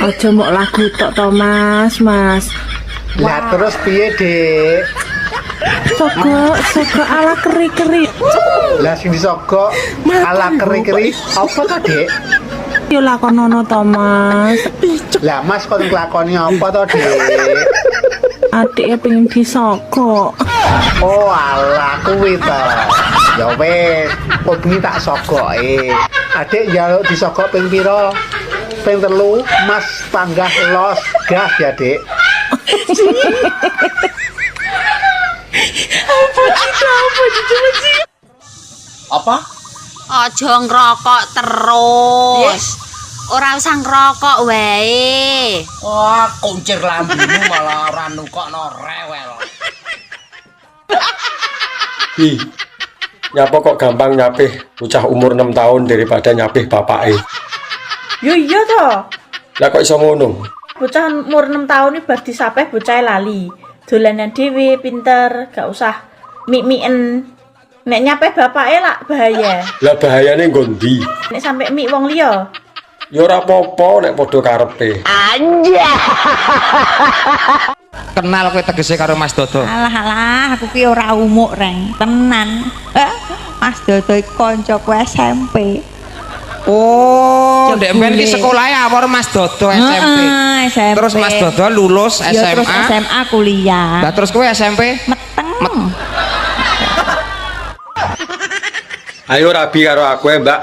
Aja mok lagu tok to Mas. Lah terus piye, Dik? Soko ala keri-keri. Lah sing disogok ala keri-keri apa to, Dik? Yo lakonono to Mas. Lah Mas kon nglakoni apa to, Dik? Adike pengen disogok. Oh alah kuwi to. Ya wis, kok bengi tak sogoke. Adik njaluk disogok ping pira? Ping 3, Mas panggah los gas ya, Dik. Apa? Aja ngrokok terus. Ora usah ngrokok wae. Wah, kuncir lambemu malah ora nukokno rewel. Ih, nyapa kok gampang nyapih bocah umur 6 tahun daripada nyapih bapake. Yo iya to. Lah kok iso ngono? Bocah umur 6 tahun iki bar disapeh bocah lali. Dolanan dhewe pinter, gak usah mik-miken. Nek nyapeh bapake lak bahaya. Lah bahayane nggo ndi? Nek sampe mik wong liya. Ya ora apa-apa nek padha karepe. Kenal kowe tegese karo Mas Dodo. Alah, aku ki ora umuk reng, tenan. Mas Dodo iki kancaku SMP. Oh, ndek ben ki sekolahe awor Mas Dodo SMP. SMP. Terus Mas Dodo lulus SMA. Ya terus SMA kuliah. Lah terus kowe SMP? Meteng. Ayo rabi karo aku ya, Mbak.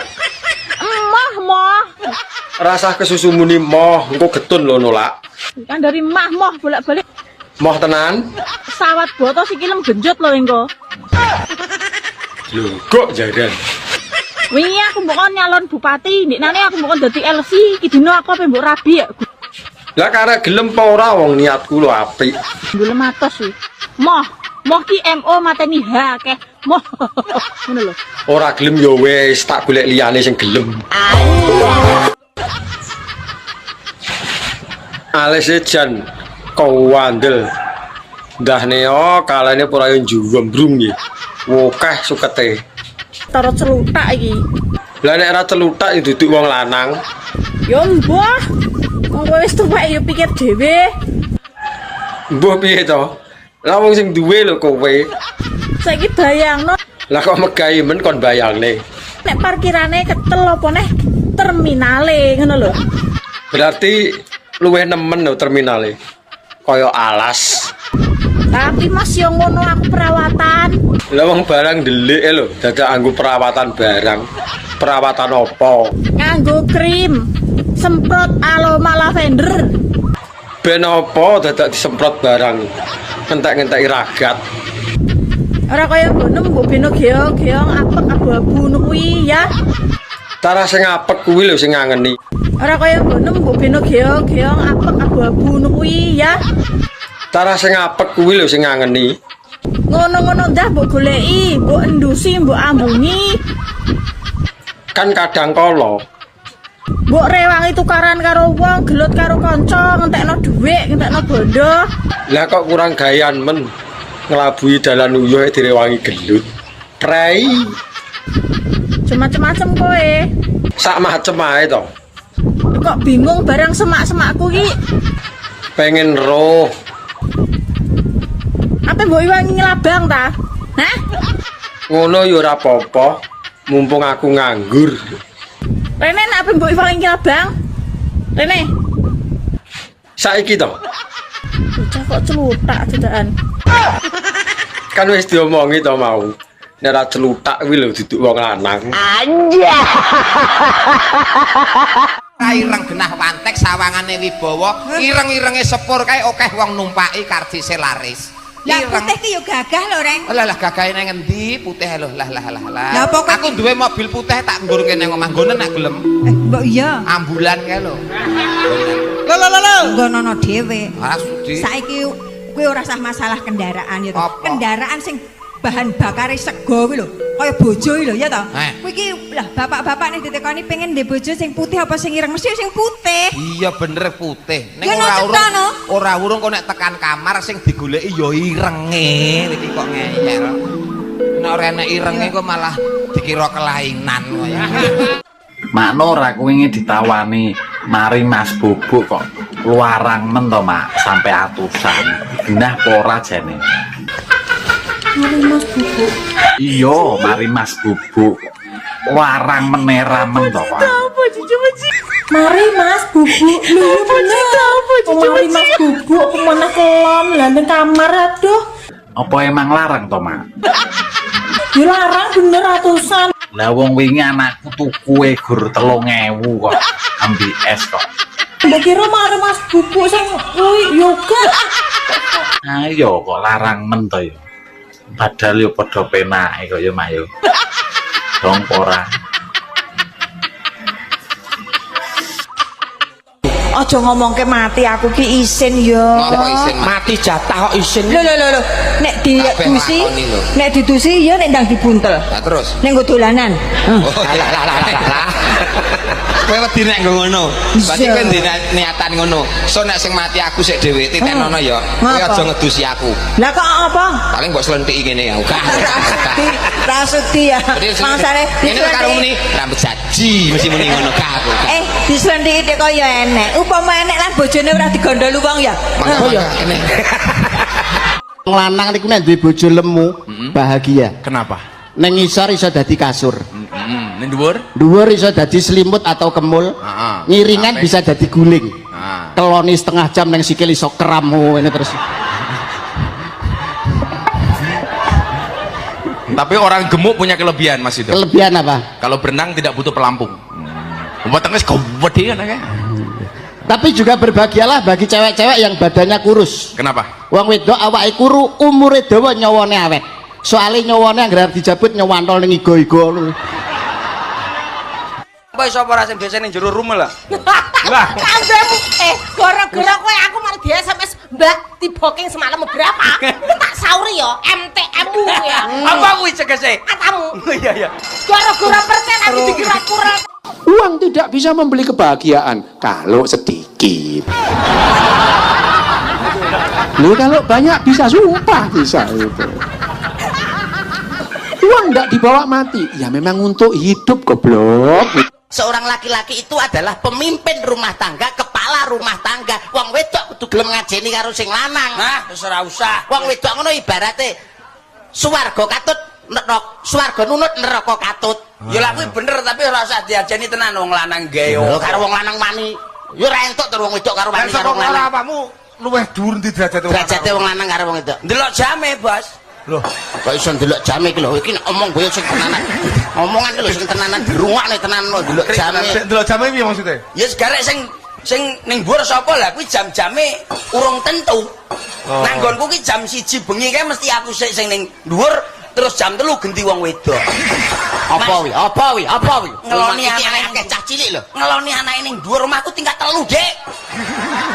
Moh. Rasah kesusu muni moh, engko getun lho nolak. Kan dari moh bolak-balik. Moh tenan? Sawat boto sikilem genjot lho engko. Lho, kok jaran. Wingi aku mbok nyalon bupati, ndekne aku mbok dadi LC, iki dina aku ape mbok rabi ya. Lah karek gelem apa ora wong niatku lho apik. Gelem atos iki. Moh ki MO mateni H akeh. Moh. Ngono lho. Ora gelem ya wis, tak golek liyane sing gelem. Alese jan kawandel. Ndah neo kalane ora yo njumbrung iki. Wokeh sukete. Taro celutak iki. Lah nek ora celutak ya duduk wong lanang. Yo mbah. Wong wis tuwek yo pikir dhewe. Mbah piye to? Lah wong sing duwe lho kowe. Saiki bayangno Lah kok megahi men kon bayangne. nek parkirane ketel apa neh terminale ngono lho. Berarti luwih nemen lho terminale. Kaya alas. Tapi Mas yo ngono aku perawatan. Lah wong barang delik lho, dadak anggo perawatan barang. Perawatan apa? Nganggo krim, semprot aroma lavender. Ben apa dadak disemprot barang. Entek-entek ragat. Ora kaya ngono mbok beno geong-geong apek abu-abu ngono kuwi ya. Cara sing apek kuwi lho sing ngangeni. Ora kaya ngono mbok beno geong-geong apek abu-abu ngono kuwi ya. Cara sing apek kuwi lho sing ngangeni. Ngono-ngono ndah mbok goleki, mbok endusi, mbok ambungi. Kan kadang kala Mbok rewangi tukaran karo wong, gelut karo kanca, ngentekno dhuwit, ngentekno bondo. lah kok kurang gayan men ngelabui dalan uyuh direwangi gelut. Prei Macem-macem kowe. sak macem ae to. Kok bingung barang semak-semakku ki. Pengen roh. Apa mbok iwangi ngelabang ta? Hah? Ngono ya ora apa-apa. Mumpung aku nganggur. Rene nak apa mbok iwangi ngelabang? Rene, Saiki to. Bocah kok celutak dadan. Kan wis diomongi to mau. Nek ora celutak kuwi lho duduk wong lanang. Anja. Ireng genah wantek sawangane wibawa, ireng-irenge sepur kae akeh wong numpaki kartise laris. Lah putih ki yo gagah lho, Reng. Lah gagahe nang endi putih lho. Lah. Lah pokoke aku duwe mobil putih tak ngurke nang omah nggono nek gelem. Mbok iya. Ambulan kae lho. Lho. Nggono dhewe. Asudi. Saiki kuwi ora usah masalah kendaraan ya to. Kendaraan sing bahan bakare sego kuwi lho, kaya bojo iki lho ya to. Kuwi iki lah bapak-bapak ning ditekoni pengen ndek bojo sing putih apa sing ireng, mesti sing putih. Iya bener putih. Ning Ya, ora urung kok nek tekan kamar sing digoleki ya irenge iki kok ngeyel. Nek ora enek irenge kok malah dikira kelainan kaya. Makno ora kuwi ditawani mari Mas Bubuk kok luarang men to Mak sampai atusan. Genah apa ora jane? Mari Mas Bubuk. Iya, mari Mas Bubuk. Larang meneramen to, Pak. Apa cucu benci? Mari Mas Bubuk. Lho bener. Mari Mas Bubuk kemana kelon lah ning kamar aduh. Apa emang larang to, Mak? Ya larang bener ratusan. Lah wong wingi anakku tuku gur 3.000 kok. Ambil es kok. Mbak kira mari Mas Bubuk sing kuwi yoga. Ayo kok larang men to ya. Padahal yo padha penake kok ya Mak yo. Dong ora. Aja ngomongke mati aku ki isin yo. Mati jatah kok isin. Lho. Nek didusi ya nek ndang dibuntel. Lah terus. Ning nggo dolanan. Kowe wedi nek ngono. Berarti kowe ndek niatan ngono. So nek sing mati aku sik dhewe titenono ya. Kowe aja ngedusi aku. Lah kok apa? Paling mbok slentiki ngene ya. Rasudi ya. Mangsane ini karo muni rambut saji mesti muni ngono ka aku. Dislendiki tek kaya enek. Upama enek lan bojone ora digondol wong ya. Oh ya. Wong lanang niku nek duwe bojo lemu bahagia. Kenapa? Neng ngisor iso dadi kasur. Ning dhuwur? Dhuwur iso dadi selimut atau kemul. Ngiringan bisa dadi guling. Teloni setengah jam neng sikil iso kram ngene terus. Tapi orang gemuk punya kelebihan Mas itu. Kelebihan apa? Kalau berenang tidak butuh pelampung. Umpamanya gede kan ya. Tapi juga berbahagialah bagi cewek-cewek yang badannya kurus. Kenapa? Wong wedok awake kuru, umure dawa nyawane awet. Soalnya nyawane anggar dijabut nyawantol ning igo-igo. Apa iso ora sing biasa ning jero rumah lah. Lah, kambemu gara-gara kowe aku malah di SMS Mbak di booking semalam berapa? Tak sauri yo MTM-mu ya. Apa kuwi cegese? Katamu. Iya. Gara-gara persen aku dikira kurang. Uang tidak bisa membeli kebahagiaan kalau sedikit. Loh, kalau banyak bisa sumpah bisa itu. Uang tidak dibawa mati, ya memang untuk hidup goblok. Seorang laki-laki itu adalah pemimpin rumah tangga, kepala rumah tangga. Wong wedok kudu gelem ngajeni karo sing lanang. Nah, wis ora usah. Wong wedok ngono ibarate swarga katut swarga nunut neraka katut. Ya lah kuwi bener tapi ora usah diajeni tenan wong lanang gawe. Lho karo wong lanang wani. Ya ora entuk terus wong wedok karo wani karo wong lanang. Apamu luweh dhuwur ndi derajate wong lanang? Derajate wong lanang karo wong wedok. Ndelok jame, Bos. Loh, kok iso ndelok jame iki lho. Iki omong kowe sing tenanan. Omongan iki lho sing tenanan dirungokne tenan lho ndelok jame. Ndelok jame piye maksudnya? Ya segarek sing ning dhuwur sapa lah kuwi jam-jame urung tentu. Nanggonku ki jam 1 bengi kae mesti aku sing ning dhuwur terus jam 3 ganti wong wedok. Apa wi? Ngeloni anake akeh cah cilik lho. Ngeloni anake ning dhuwur omahku tingkat 3, Dik.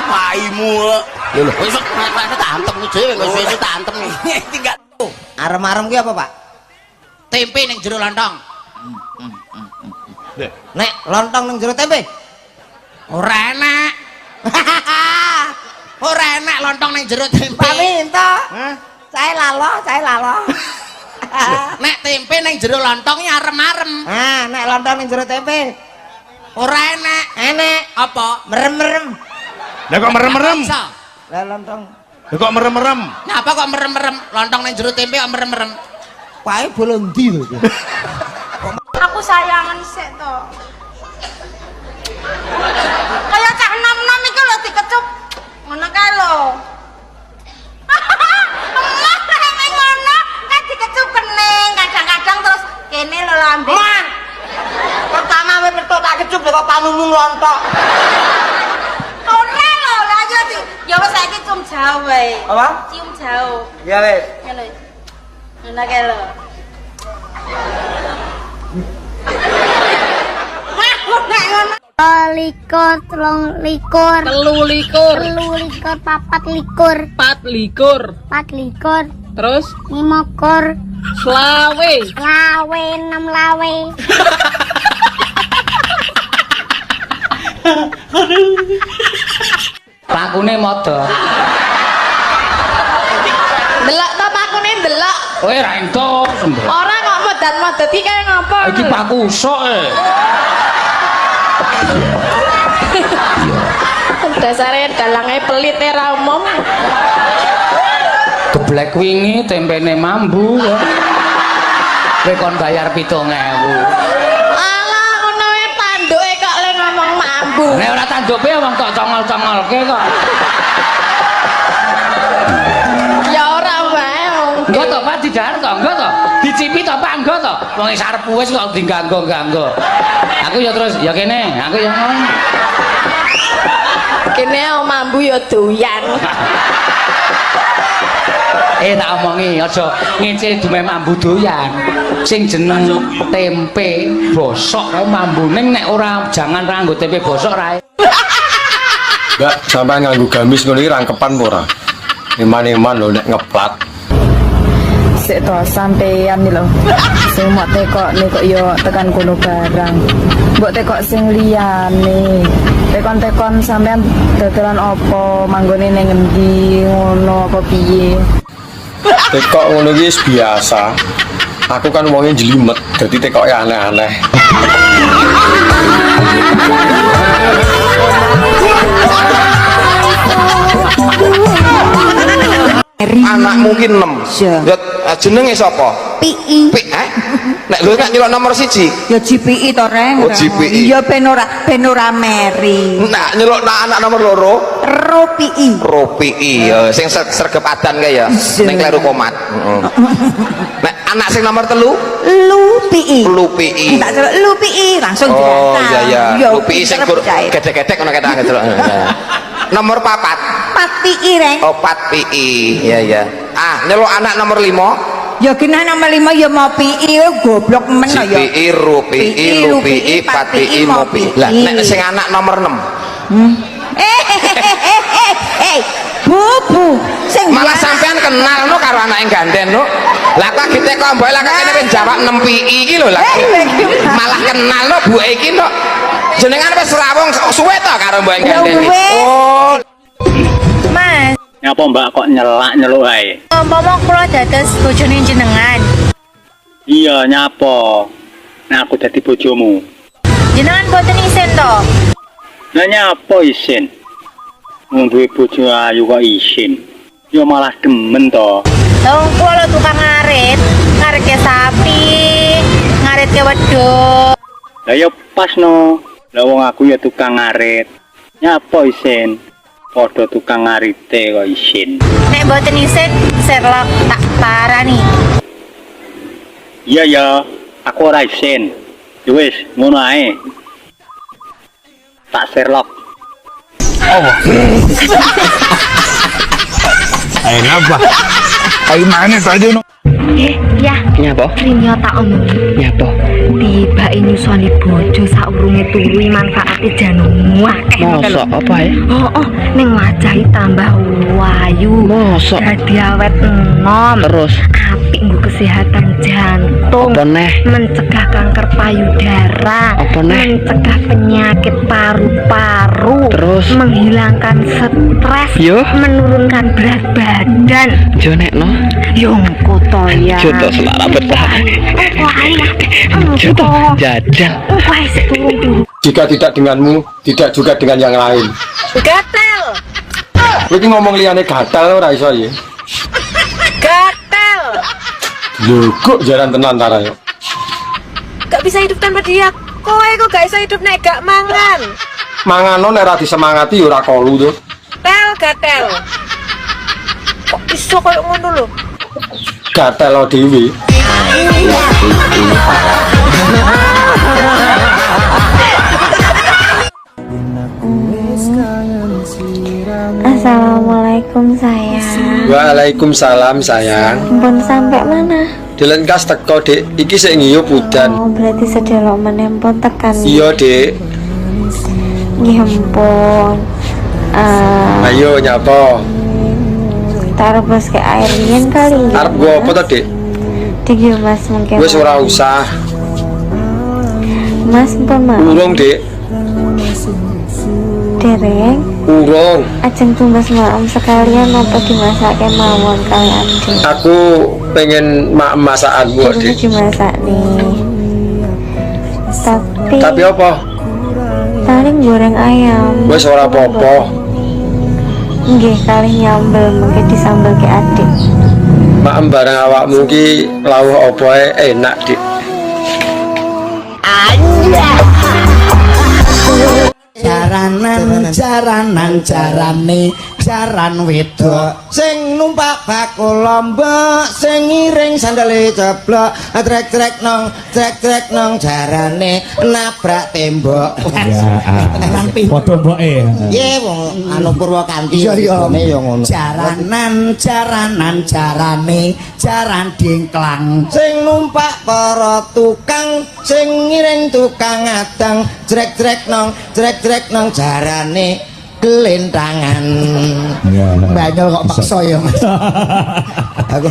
Paimu. Lho, wis tak antem dhewe wis tak antem nih. Tingkat Arem-arem kuwi apa, Pak? tempe ning jero lontong. Nek lontong ning jero tempe. Ora enak. Ora enak lontong ning jero tempe. Pak Minto. Saya lalo. Nek tempe ning jero lontongnya arem-arem. Nek lontong ning jero tempe. Ora enak. Enek. Apa? Merem-merem. Lah kok merem-merem? Lah lontong. Lah kok merem-merem? Napa kok merem-merem? Lontong ning jero tempe kok merem-merem? Pae bolon ndi lho. Aku sayangan sik to. Kaya cak nom-nom iki lho dikecup. Ngono kae lho. rontok. Ora lho, lah ya wis saiki cium jauh wae. Apa? Cium jauh. Ya wes. Ya lho. Enak ya lho. Likur, telung likur, Telu likur. papat likur, Pat likur. terus 5 kur, Selawe. lawe 6 lawe, Pakune modo. Delok to pakune delok. Kowe ra ento sembah. Ora kok modat-modat iki kaya ngopo? Iki paku usok Dasare dalange pelit ra umum. Geblek wingi tempene mambu. Kowe kon bayar 7.000. Alah ngono wae tanduke kok le ngomong mambu. Nek ora tanduke wong tok congol-congolke kok. Ya ora wae. Engko to Pak didahar to, engko to. Dicipi to Pak, engko to. Wong wis arep wis kok diganggo-ganggo. Aku ya terus ya kene, aku ya ngono. Kene mambu ya doyan. Tak omongi aja ngece dume mambu doyan. Sing jeneng tempe bosok kae mambune nek ora jangan ra nggo tempe bosok rae. Mbak, sampai nganggo gamis ngono iki rangkepan apa ora? Eman-eman lho nek ngeplat. Sik to sampeyan iki lho. Sing mok tekok yo tekan kono barang. Mbok tekok sing liyane. Tekon-tekon sampean dagelan apa, manggone ning endi, ngono apa piye? Tekok ngono iki biasa. Aku kan wonge jelimet, dadi tekoke aneh-aneh. Anak mungkin 6. Ya jenenge sapa? PI. Nek lho nek nyelok nomor 1. Ya GPI to Reng. Oh, GPI. Iya ben ora meri. Nak nyelok anak nomor 2. ROPI. ROPI ya sing sergepadan kae ya. Ning kleru komat. Heeh. Nek anak sing nomor 3 LUPI. LUPI. Tak celuk LUPI langsung Oh didaftar. iya Ya, ya. LUPI sing gedek-gedek ngono ketok ngecelok. Nomor 4. 4PI Reng. Oh 4PI. Iya ya. Nyelok anak nomor 5. Ya kena nomor 5 ya mau PI goblok men ya. GPI, RUPI, LUPI, 4PI, MOPI. Lah nek sing anak nomor 6. Bubu sing malah sampean kenal no karo anak yang ganden no. Lah kok kita komboy lah kene ben jawab 6 PI iki lho lah. Malah kenal no buke iki no. Jenengan wis rawung suwe to karo mbok ganden. Oh. Mas, Nyapa Mbak kok nyelak-nyeluk ae? umpama kula dados bojone jenengan. Iya, nyapa. Nah aku dadi bojomu. Jenengan boten isin to? Lah nyapa isin? Wong duwe bojo ayu kok isin. Ya malah demen to. Lah wong kula tukang ngarit sapi, ngarit wedhus. Lah ya pas no. Lah wong aku ya tukang ngarit. Nyapa isin? Padha tukang ngarite kok isin. Nek boten isin, Sherlock tak parani. Iya ya, aku ora isin. Ya wis, ngono ae. Tak Sherlock. Oh. Ayo napa? Ayo mana tadi no? Ya. Nyapa? Rinyo tak omong. Nyapa? Tiba nyusoni bojo saurunge turu manfaate janu akeh. Mosok apa ya? Oh, ning wajahe tambah wayu. Mosok. Dadi awet enom. Terus apik nggo kesehatan jantung. Apa neh? Mencegah kanker payudara. Apa neh? Mencegah penyakit paru-paru. Terus menghilangkan stres. Yo. Menurunkan berat badan. Jo nek no. Yo engko to ya. Jodoh selara betah. Engko ae lah. Jodoh jajal. Engko ae turun. Jika tidak denganmu, tidak juga dengan yang lain. Gatel. Kowe iki ngomong liyane gatel ora iso ya. Gatel. Lho kok jaran tenan ta yo. Gak bisa hidup tanpa dia. Kowe kok gak bisa hidup nek gak mangan. Mangano nek ora disemangati ya ora kolu to. Gatel. Kok iso koyo ngono lho. Gatel dhewe. Assalamualaikum sayang. Waalaikumsalam sayang. Pun sampai mana? Dilen kas teko Dik, iki sik ngiyup udan. Oh, berarti sedelok menempel tekan. Iya Dik. Nggih ampun. Ayo nyapa. Tak rebus ke air dingin kali ya. Arep gua apa to Dik? Dik yo Mas mungkin. Wis ora usah. Mas pun mau. Urung Dik. Dereng. Urung. Ajeng tumbas maem sekalian apa dimasake mawon kali Ade. Aku pengen masakan gua Durung Dik. dimasak nih. Tapi apa? Paling goreng ayam. Wis ora apa-apa. Nggih kali nyambel mungkin disambel ke adik. Maem bareng awakmu ki lawuh apa ae enak Dik. Jarane jaran wedok sing numpak bakul lombok sing ngiring sandale ceblok trek-trek nong jarane nabrak tembok. Padha mboke. Nggih wong anu Purwakanti ngene ya ngono. Jaranan jarane jaran dingklang sing numpak para tukang sing ngiring tukang adang trek-trek nong jarane kelentangan. Banyol kok paksa ya Mas. Aku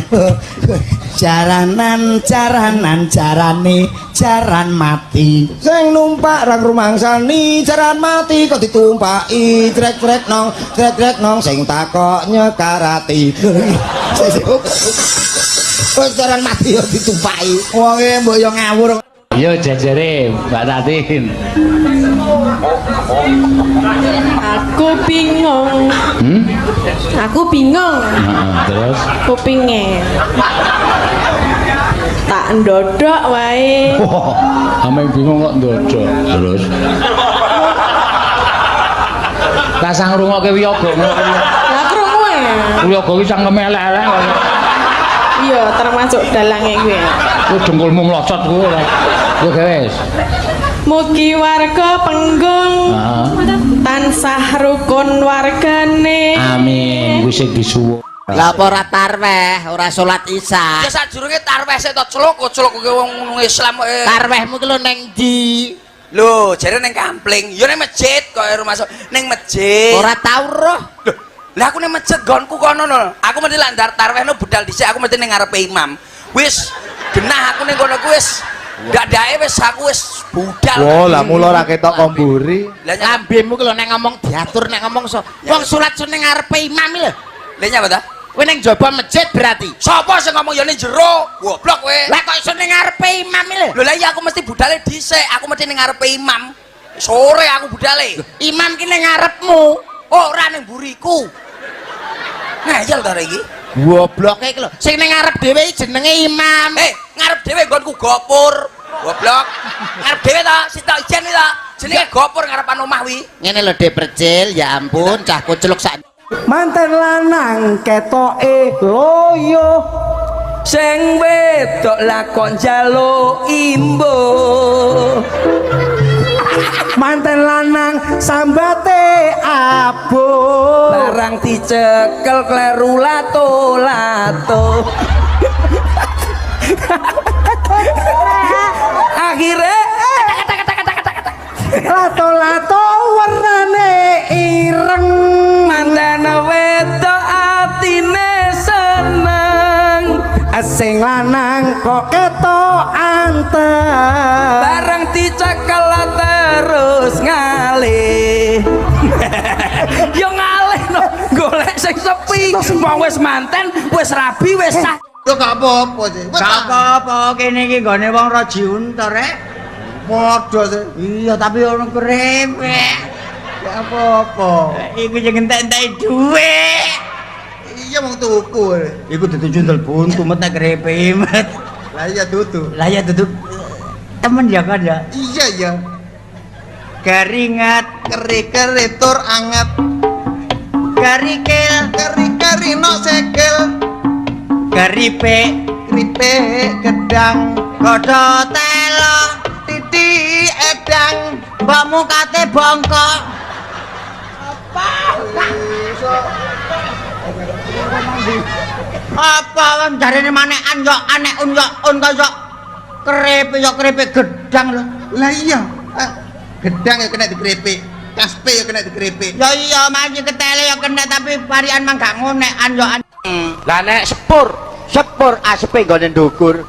jaranan jarane jaran mati sing numpak rang rumangsani jaran mati kok ditumpaki trek-trek nong sing takok nyekarati. Kok jaran mati yo ditumpaki wonge mbok yo ngawur. Yo jajare Mbak Tatin. Aku bingung. Aku bingung. Terus Kupinge. Tak ndodok wae. Ameng bingung kok ndodok. Terus tak sang ngrungokke wiyaga ngono. Lah krungu ya. Wiyaga iki cangkeme elek-elek kok. Iya, termasuk dalange kuwi. Ku dengkulmu mlocot kuwi ora. Yo wis. Mugi warga Penggung tansah rukun wargane. Amin. Wis disuwun. Lah apa ora tarweh, ora salat Isya. Ya sadurunge tarweh sik to celuk kuwi wong Islam kok. Tarwehmu ki lho ning ndi? Lho, jare ning kampling, ya ning masjid kok masuk ning masjid. Ora tau roh. Lah aku ning masjid gonku kono lho. Aku mesti landar tarwehno budal dhisik, aku mesti ning ngarepe imam. Wis genah aku ning kono ku wis ndake wis aku wis budal. Oh, lah mula ora ketok komburi. Lah lambemu ki lho nek ngomong diatur nek ngomong wong salat ning ngarepe imam lho. Lah nyapa ta? Kowe ning jaba masjid berarti. Sapa sing ngomong ya ning jero? Goblok kowe. Lah kok iso ning ngarepe imam lho? Lho lah iya aku mesti budale dhisik, aku mesti ning ngarepe imam. Sore aku budale. Imam ki ning ngarepmu. Ora ning buriku. Ngayal ta iki? Gobloke iki lho. Sing ning ngarep dhewe jenenge imam. Ngarep dhewe nggonku gopur. Goblok. Ngarep dhewe ta, sitok ijen ta. Jenenge gopur ngarepan omah wi. Ngene lho Dek Percil, ya ampun cah kucluk sak. Manten lanang ketoke loyo. Sing wedok lakon jaluk imbo. Manten lanang sambate abo. Barang dicekel kleru lato-lato. Akhirnya lato-lato warnane ireng. Manten wedok atine seneng. Sing lanang kok ketok anteng. Bareng dicekel terus ngalih. Yo ngalih no, golek sing sepi. Wong wis manten, wis rabi, wis sah. Lho gak apa-apa sih. Gak apa-apa, kene iki gone wong Rajiun to rek. Padha sih. Iya, tapi ono krepek. Gak apa-apa. Iku sing entek-entek dhuwit. Iya wong tuku. Iku dituju ndel buntu met nek krepek met. Lah iya dudu. Lah iya dudu. Temen ya kan ya? Iya ya. Keringat keri-keri tur anget. Karikil keri-keri no sekel. Keripe kripe gedang godho telo titi edang mbokmu kate bongkok apa Apa kan jarene manekan yo anek un kaya keripik gedang lho. Lah iya. Gedang ya kena dikripik. Kaspe ya kena dikripik. Ya iya maju ketele ya kena tapi varian mah gak ngonekan yo. Lah nek sepur asepe nggone ndukur.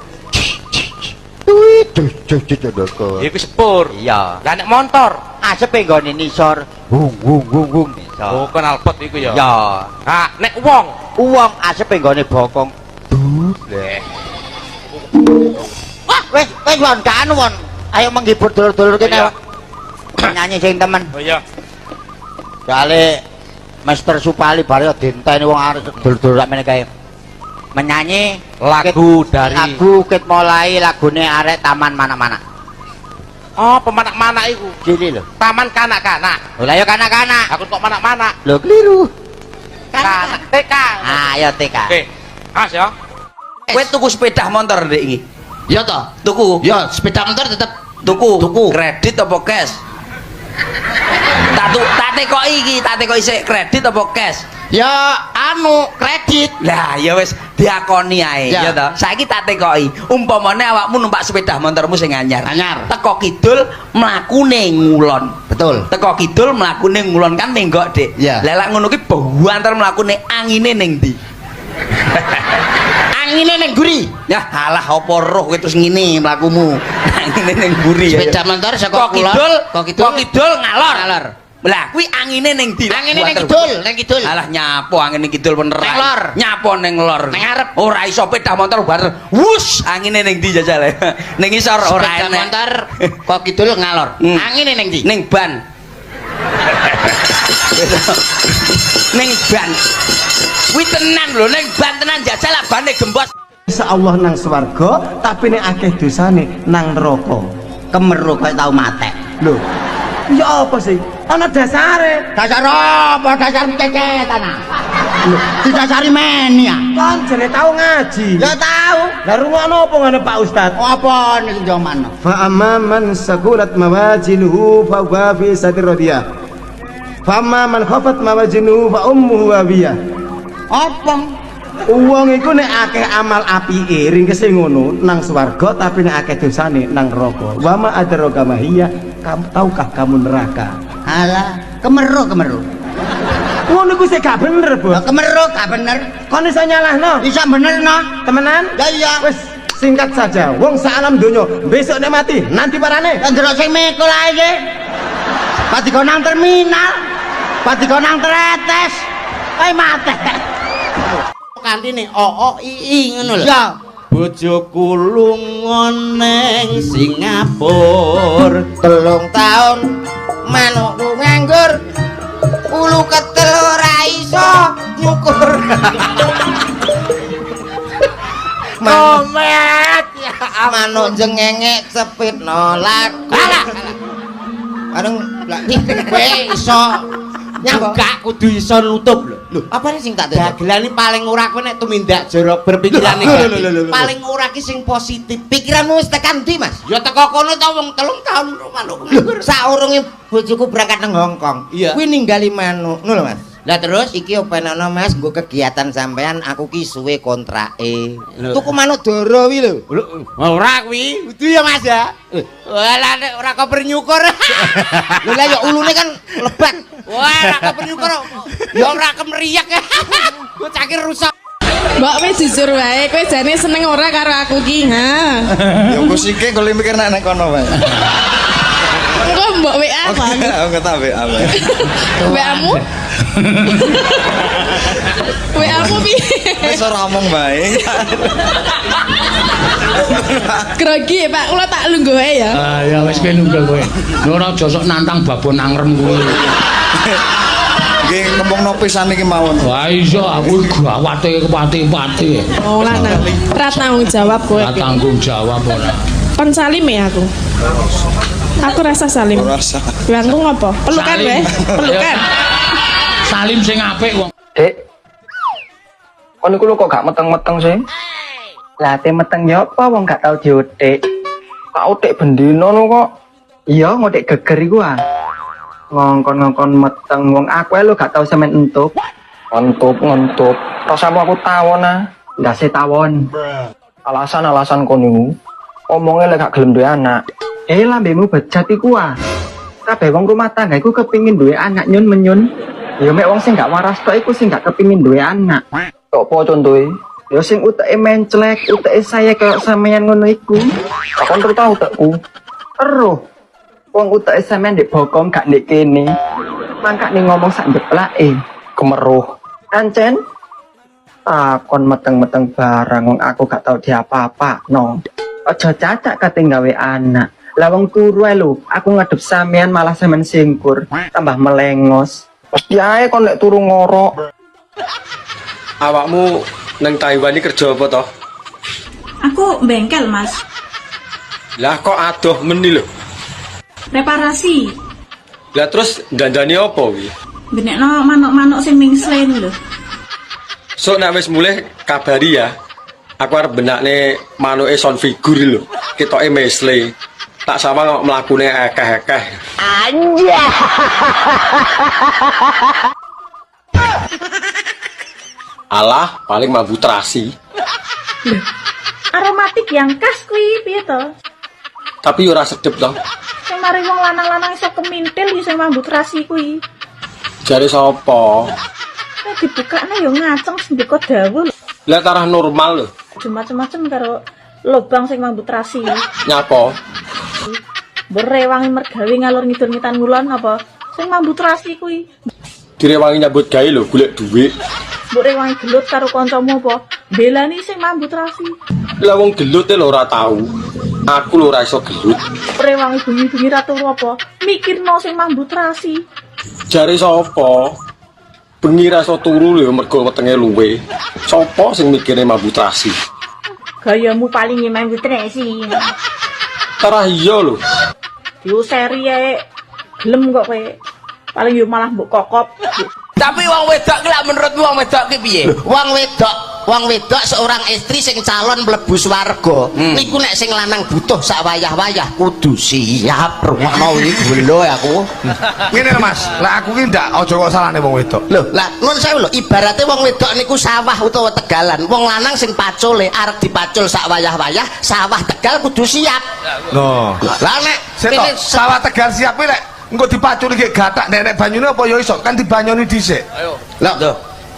Iku sepur. Iya. Lah nek motor asepe nggone nisor. Wung nisor. Oh, knalpot iku ya. Ya. Ha, nek wong asepe nggone bokong. Leh. Wah, wis won kan won. Ayo menghibur dulur-dulur kene. Nyanyi sing temen. Oh iya. Kali Master Supali bare dinteni wong arep dulur-dulur sakmene kae. Menyanyi lagu Kit Mulai lagune arek Taman Mana-mana. Oh, pemanak-manak iku. Gini lho. Taman kanak-kanak. Lah ya kanak-kanak. Aku kok manak-manak. Lho keliru. Kanak TK. Ah, ya TK. Oke. Mas ya. Kowe tuku sepeda motor ndek iki. Ya toh, tuku. Ya, sepeda motor tetep tuku. Kredit apa cash? Tak tekoki sik kredit apa cash? Ya anu kredit. Lah ya wis diakoni ae ya toh. Saiki tak tekoki. Umpamane awakmu numpak sepeda motormu sing anyar. Teko kidul mlakune ngulon. Betul. Teko kidul mlakune ngulon kan nenggok, Dik. Lah lek ngono ki buantar mlakune angine ning ndi? Angine ning guri. Ya alah apa roh kowe terus ngene mlakumu. Angine ning guri. Sepeda motor saka kidul ngalor. Lah kuwi angine ning ndi? Angine ning kidul, Alah nyapo angine kidul bener. Ning lor. Nyapo ning lor. Ning ngarep. Ora iso sepeda motor bareng. Wus, angine ning ndi jajal. Ning isor ora enek. Sepeda motor kok kidul ngalor. Angine ning ndi? Ning ban. Ning ban. Kuwi tenan lho ning ban tenan jajal lah bane gembos. Insyaallah nang swarga, tapi nek akeh dosane nang neraka. Kemeru kaya tau matek. Lho. Ya apa sih? Ana dasare. Dasar apa? Dasar cecet ana. Lho, didasari men ya. Kan jane tau ngaji. Ya tau. Lah rungono apa ngene Pak Ustaz? Apa niki jaman? Fa amman saqulat mawajinuhu fa huwa fi satir radiyah. Fa amman khafat mawajinuhu fa ummuhu hawiyah. Apa? Wong iku nek akeh amal apike ringkese ngono nang swarga tapi nek akeh dosane nang neraka. Wa ma adraka mahiyah, tahukah kamu neraka? Alah, kemeru. Ngono iku sik gak bener, Bos. Kemeru gak bener. Kon iso nyalahno? Bisa bener no. Temenan? Ya iya. Wis singkat saja. Wong sak alam donya besok nek mati, nanti parane. Kan ndelok sing mikul ae iki. Padha nang terminal. Padha nang tretes. Kae mate. Kantine OOII ngono lho. Ya. Bojoku lunga ning Singapura 3 taun manukku nganggur ulu ketel ora iso nyukur. Komet ya manuk jengengek cepitno lagu. Areng kowe iso nyangka kudu iso nutup lho. Lho, apa sing tak tutup? Dagelane paling ora kowe nek tumindak jorok berpikiran negatif. Paling ora ki sing positif. Pikiranmu wis tekan ndi, Mas? Ya teko kono ta wong 3 tahun manuk. Saurunge bojoku berangkat nang Hongkong. Kuwi ninggali manuk, ngono lho, Mas. Lah terus iki openono Mas nggo kegiatan sampean aku ki suwe kontrake. Tuku manuk doro wi lho. Ora kuwi, kudu ya Mas ya. Walah nek ora koper nyukur. Lha lah ya ulune kan lebat. Wah, ora koper nyukur. Ya ora kemeriak. Ku cakir rusak. Mbak wis jujur wae, kowe jane seneng ora karo aku ki, ha? Ya engko sike kok mikir nek kono wae. Engko mbok WA apa? Aku tak WA wae. WA-mu? WA-mu piye? Wis ora omong bae. Grogi Pak, kula tak lungguh wae ya. Ah ya wis kowe lungguh kowe. Ora aja sok nantang babon nangrem kuwi. Nggih ngomongno pisan iki mawon. Wah iya aku gawate kepati-pati. Oh lanang. Ora tanggung jawab kowe. Ora tanggung jawab ora. Kon salim ya aku. Aku rasa salim. Rasa. Langkung apa? Pelukan wae. Pelukan. Salim sing apik wong. Dek. Kon iku lho kok gak meteng-meteng sih? Lah te meteng ya apa wong gak tau diotek. Tak otek bendino no kok. Iya ngotek geger iku ah. Ngongkon-ngongkon meteng wong aku lho gak tau semen entuk. Ngentup. Rasamu aku tawon ah. Ndase tawon. Alasan kono niku. Omongnya lek gak gelem duwe anak. Lambemu bejat iku ah. Kabeh wong rumah tangga iku kepingin duwe anak nyun menyun. Ya mek wong sing gak waras tok iku sing gak kepingin duwe anak. Tok apa contohe? Ya sing uteke menclek, uteke saya kayak sampeyan ngono iku. Takon terus tau tekku. Eruh. Wong uteke sampeyan ndek bokong gak ndek kene. Mangkane ngomong sak njeplake. Kemeruh. Ancen kon meteng-meteng barang wong aku gak tau diapa-apa no. Aja cacak kate gawe anak. Lah wong turu ae lho, aku ngadep sampean malah sampean singkur, tambah melengos. Pasti ae kon nek turu ngorok. Awakmu nang Taiwan iki kerja apa toh? Aku bengkel, Mas. Lah kok adoh meni lho. Reparasi. Lah terus dandani apa kuwi? Benekno manuk-manuk sing mingslen lho. So nek wis mulih kabari ya. Aku arep benakne manuke son figur lho. Ketoke mesle. Tak sama kok mlakune akeh-akeh. Anjay. Alah, paling mambu terasi. Aromatik yang khas kuwi piye to? Tapi ora sedep to. Sing mari wong lanang-lanang iso kemintil iso mambu terasi kuwi. Jare sapa? Nek dibukakne yo ngaceng sendika dawa lho. Lah tarah normal lho. Macem-macem karo lobang sing mambu terasi. Nyapa? Berewangi mergawe ngalur ngidul ngitan ngulon apa? Sing mambu terasi kuwi. Direwangi nyambut gawe lho, golek dhuwit. Mbok rewangi gelut karo kancamu apa? Belani sing mambu terasi. Lah wong gelut lho ora tau. Aku lho ora iso gelut. Rewangi bengi-bengi ra turu apa? Mikirno sing mambu terasi. Jare sapa? Bengi ra iso turu lho mergo wetenge luwe. Sapa sing mikire mambu terasi? Gayamu paling mambu terasi. Tarah iya lho. Diuseri ae. Gelem kok kowe. Paling yo malah mbok kokop. Tapi wong wedok ki lak menurutmu wong wedok ki piye? Wong wedok seorang istri sing calon mlebu swarga. Niku nek sing lanang butuh sak wayah-wayah kudu siap. Rungokno iki lho aku. Ngene lho Mas, lah aku ki ndak aja kok salahne wong wedok. Lho, lah nuwun sewu lho, ibarate wong wedok niku sawah utawa tegalan. Wong lanang sing pacule arep dipacul sak wayah-wayah, sawah Tegal kudu siap. Loh, lah nek kene sawah Tegal siap nek engko dipaculi gek gatak nek banyune apa ya iso kan dibanyoni dhisik. Ayo. Lah,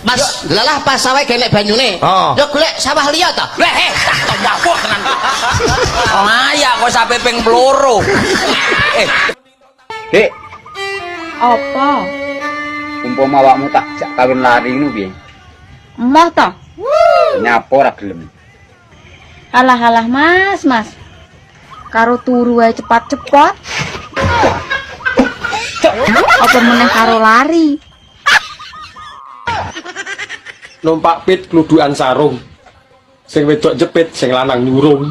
Mas, lelah pas sawah genek banyune. Yo golek sawah liya ta. Tak nyapuh tenan. Maya kok sampe ping 2. Dek, Apa? umpama awakmu tak jak kawin lari ngono piye? Emoh to? Nyapa ora gelem. Alah Mas. Karo turu ae cepat-cepat. Apa meneh karo lari? Numpak pit kludukan sarung. Sing wedok jepit, sing lanang nyurung.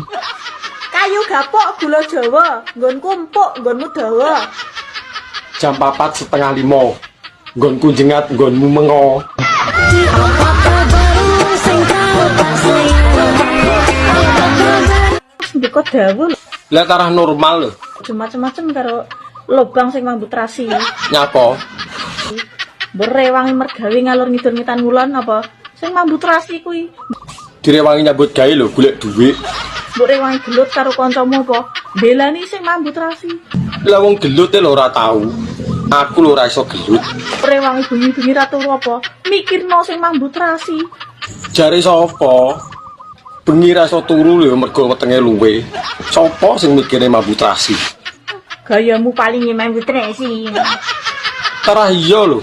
Kayu gapok gula Jawa, nggonku empuk, nggonmu dawa. Jam 4:30. Nggonku jengat, nggonmu mengo. Ndika dawa lho. Lah tarah normal lho. Macem-macem karo lobang sing mambu terasi. Nyapa? Berewangi mergawe ngalur ngidul ngitan ngulon apa? Sing mambu terasi kuwi. Direwangi nyambut gawe lho, golek dhuwit. Mbok rewangi gelut karo kancamu apa? Belani sing mambu terasi. Lah wong gelut lho ora tau. Aku lho ora iso gelut. Rewangi bengi-bengi ra turu apa? Mikirno sing mambu terasi. Jare sapa? Bengi ra iso turu lho mergo wetenge luwe. Sapa sing mikire mambu terasi? Gayamu paling mambu terasi. Tarah iya lho.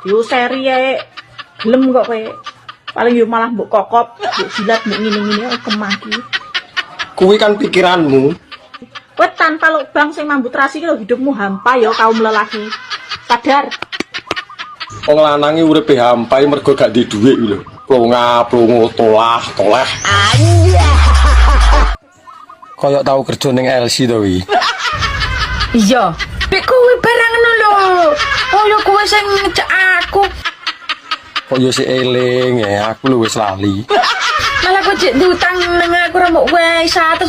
Diuseri ae. Gelem kok kowe. Paling yo malah mbok kokop, mbok jilat mbok ngene-ngene kemah ki. Kuwi kan pikiranmu. Kowe tanpa lubang sing mambu terasi ki lho hidupmu hampa ya kaum lelaki. Sadar. Wong lanang iki uripe hampa mergo gak duwe dhuwit lho. Plonga-plongo toleh. Kayak tau kerja ning LC to iki. Iya. Pek kowe barang ngono lho. Kaya kowe sing ngecek aku. Kok yo sik eling ya, aku lho wis lali. Malah kok jek diutang nang aku ra mbok wae 150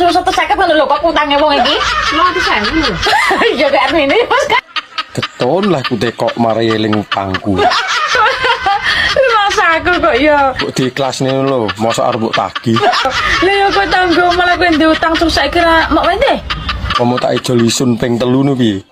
ngono lho kok utange wong iki. 150 lho. Iya gak ngene Mas. Keton lah ku tekok mari eling utangku. aku kok ya. Kok diikhlasne lho, mosok arep mbok tagih. Lah ya kok tanggo malah kowe ndek utang terus saiki kira mok wende. Kamu tak ijo lisun ping 3 nu piye?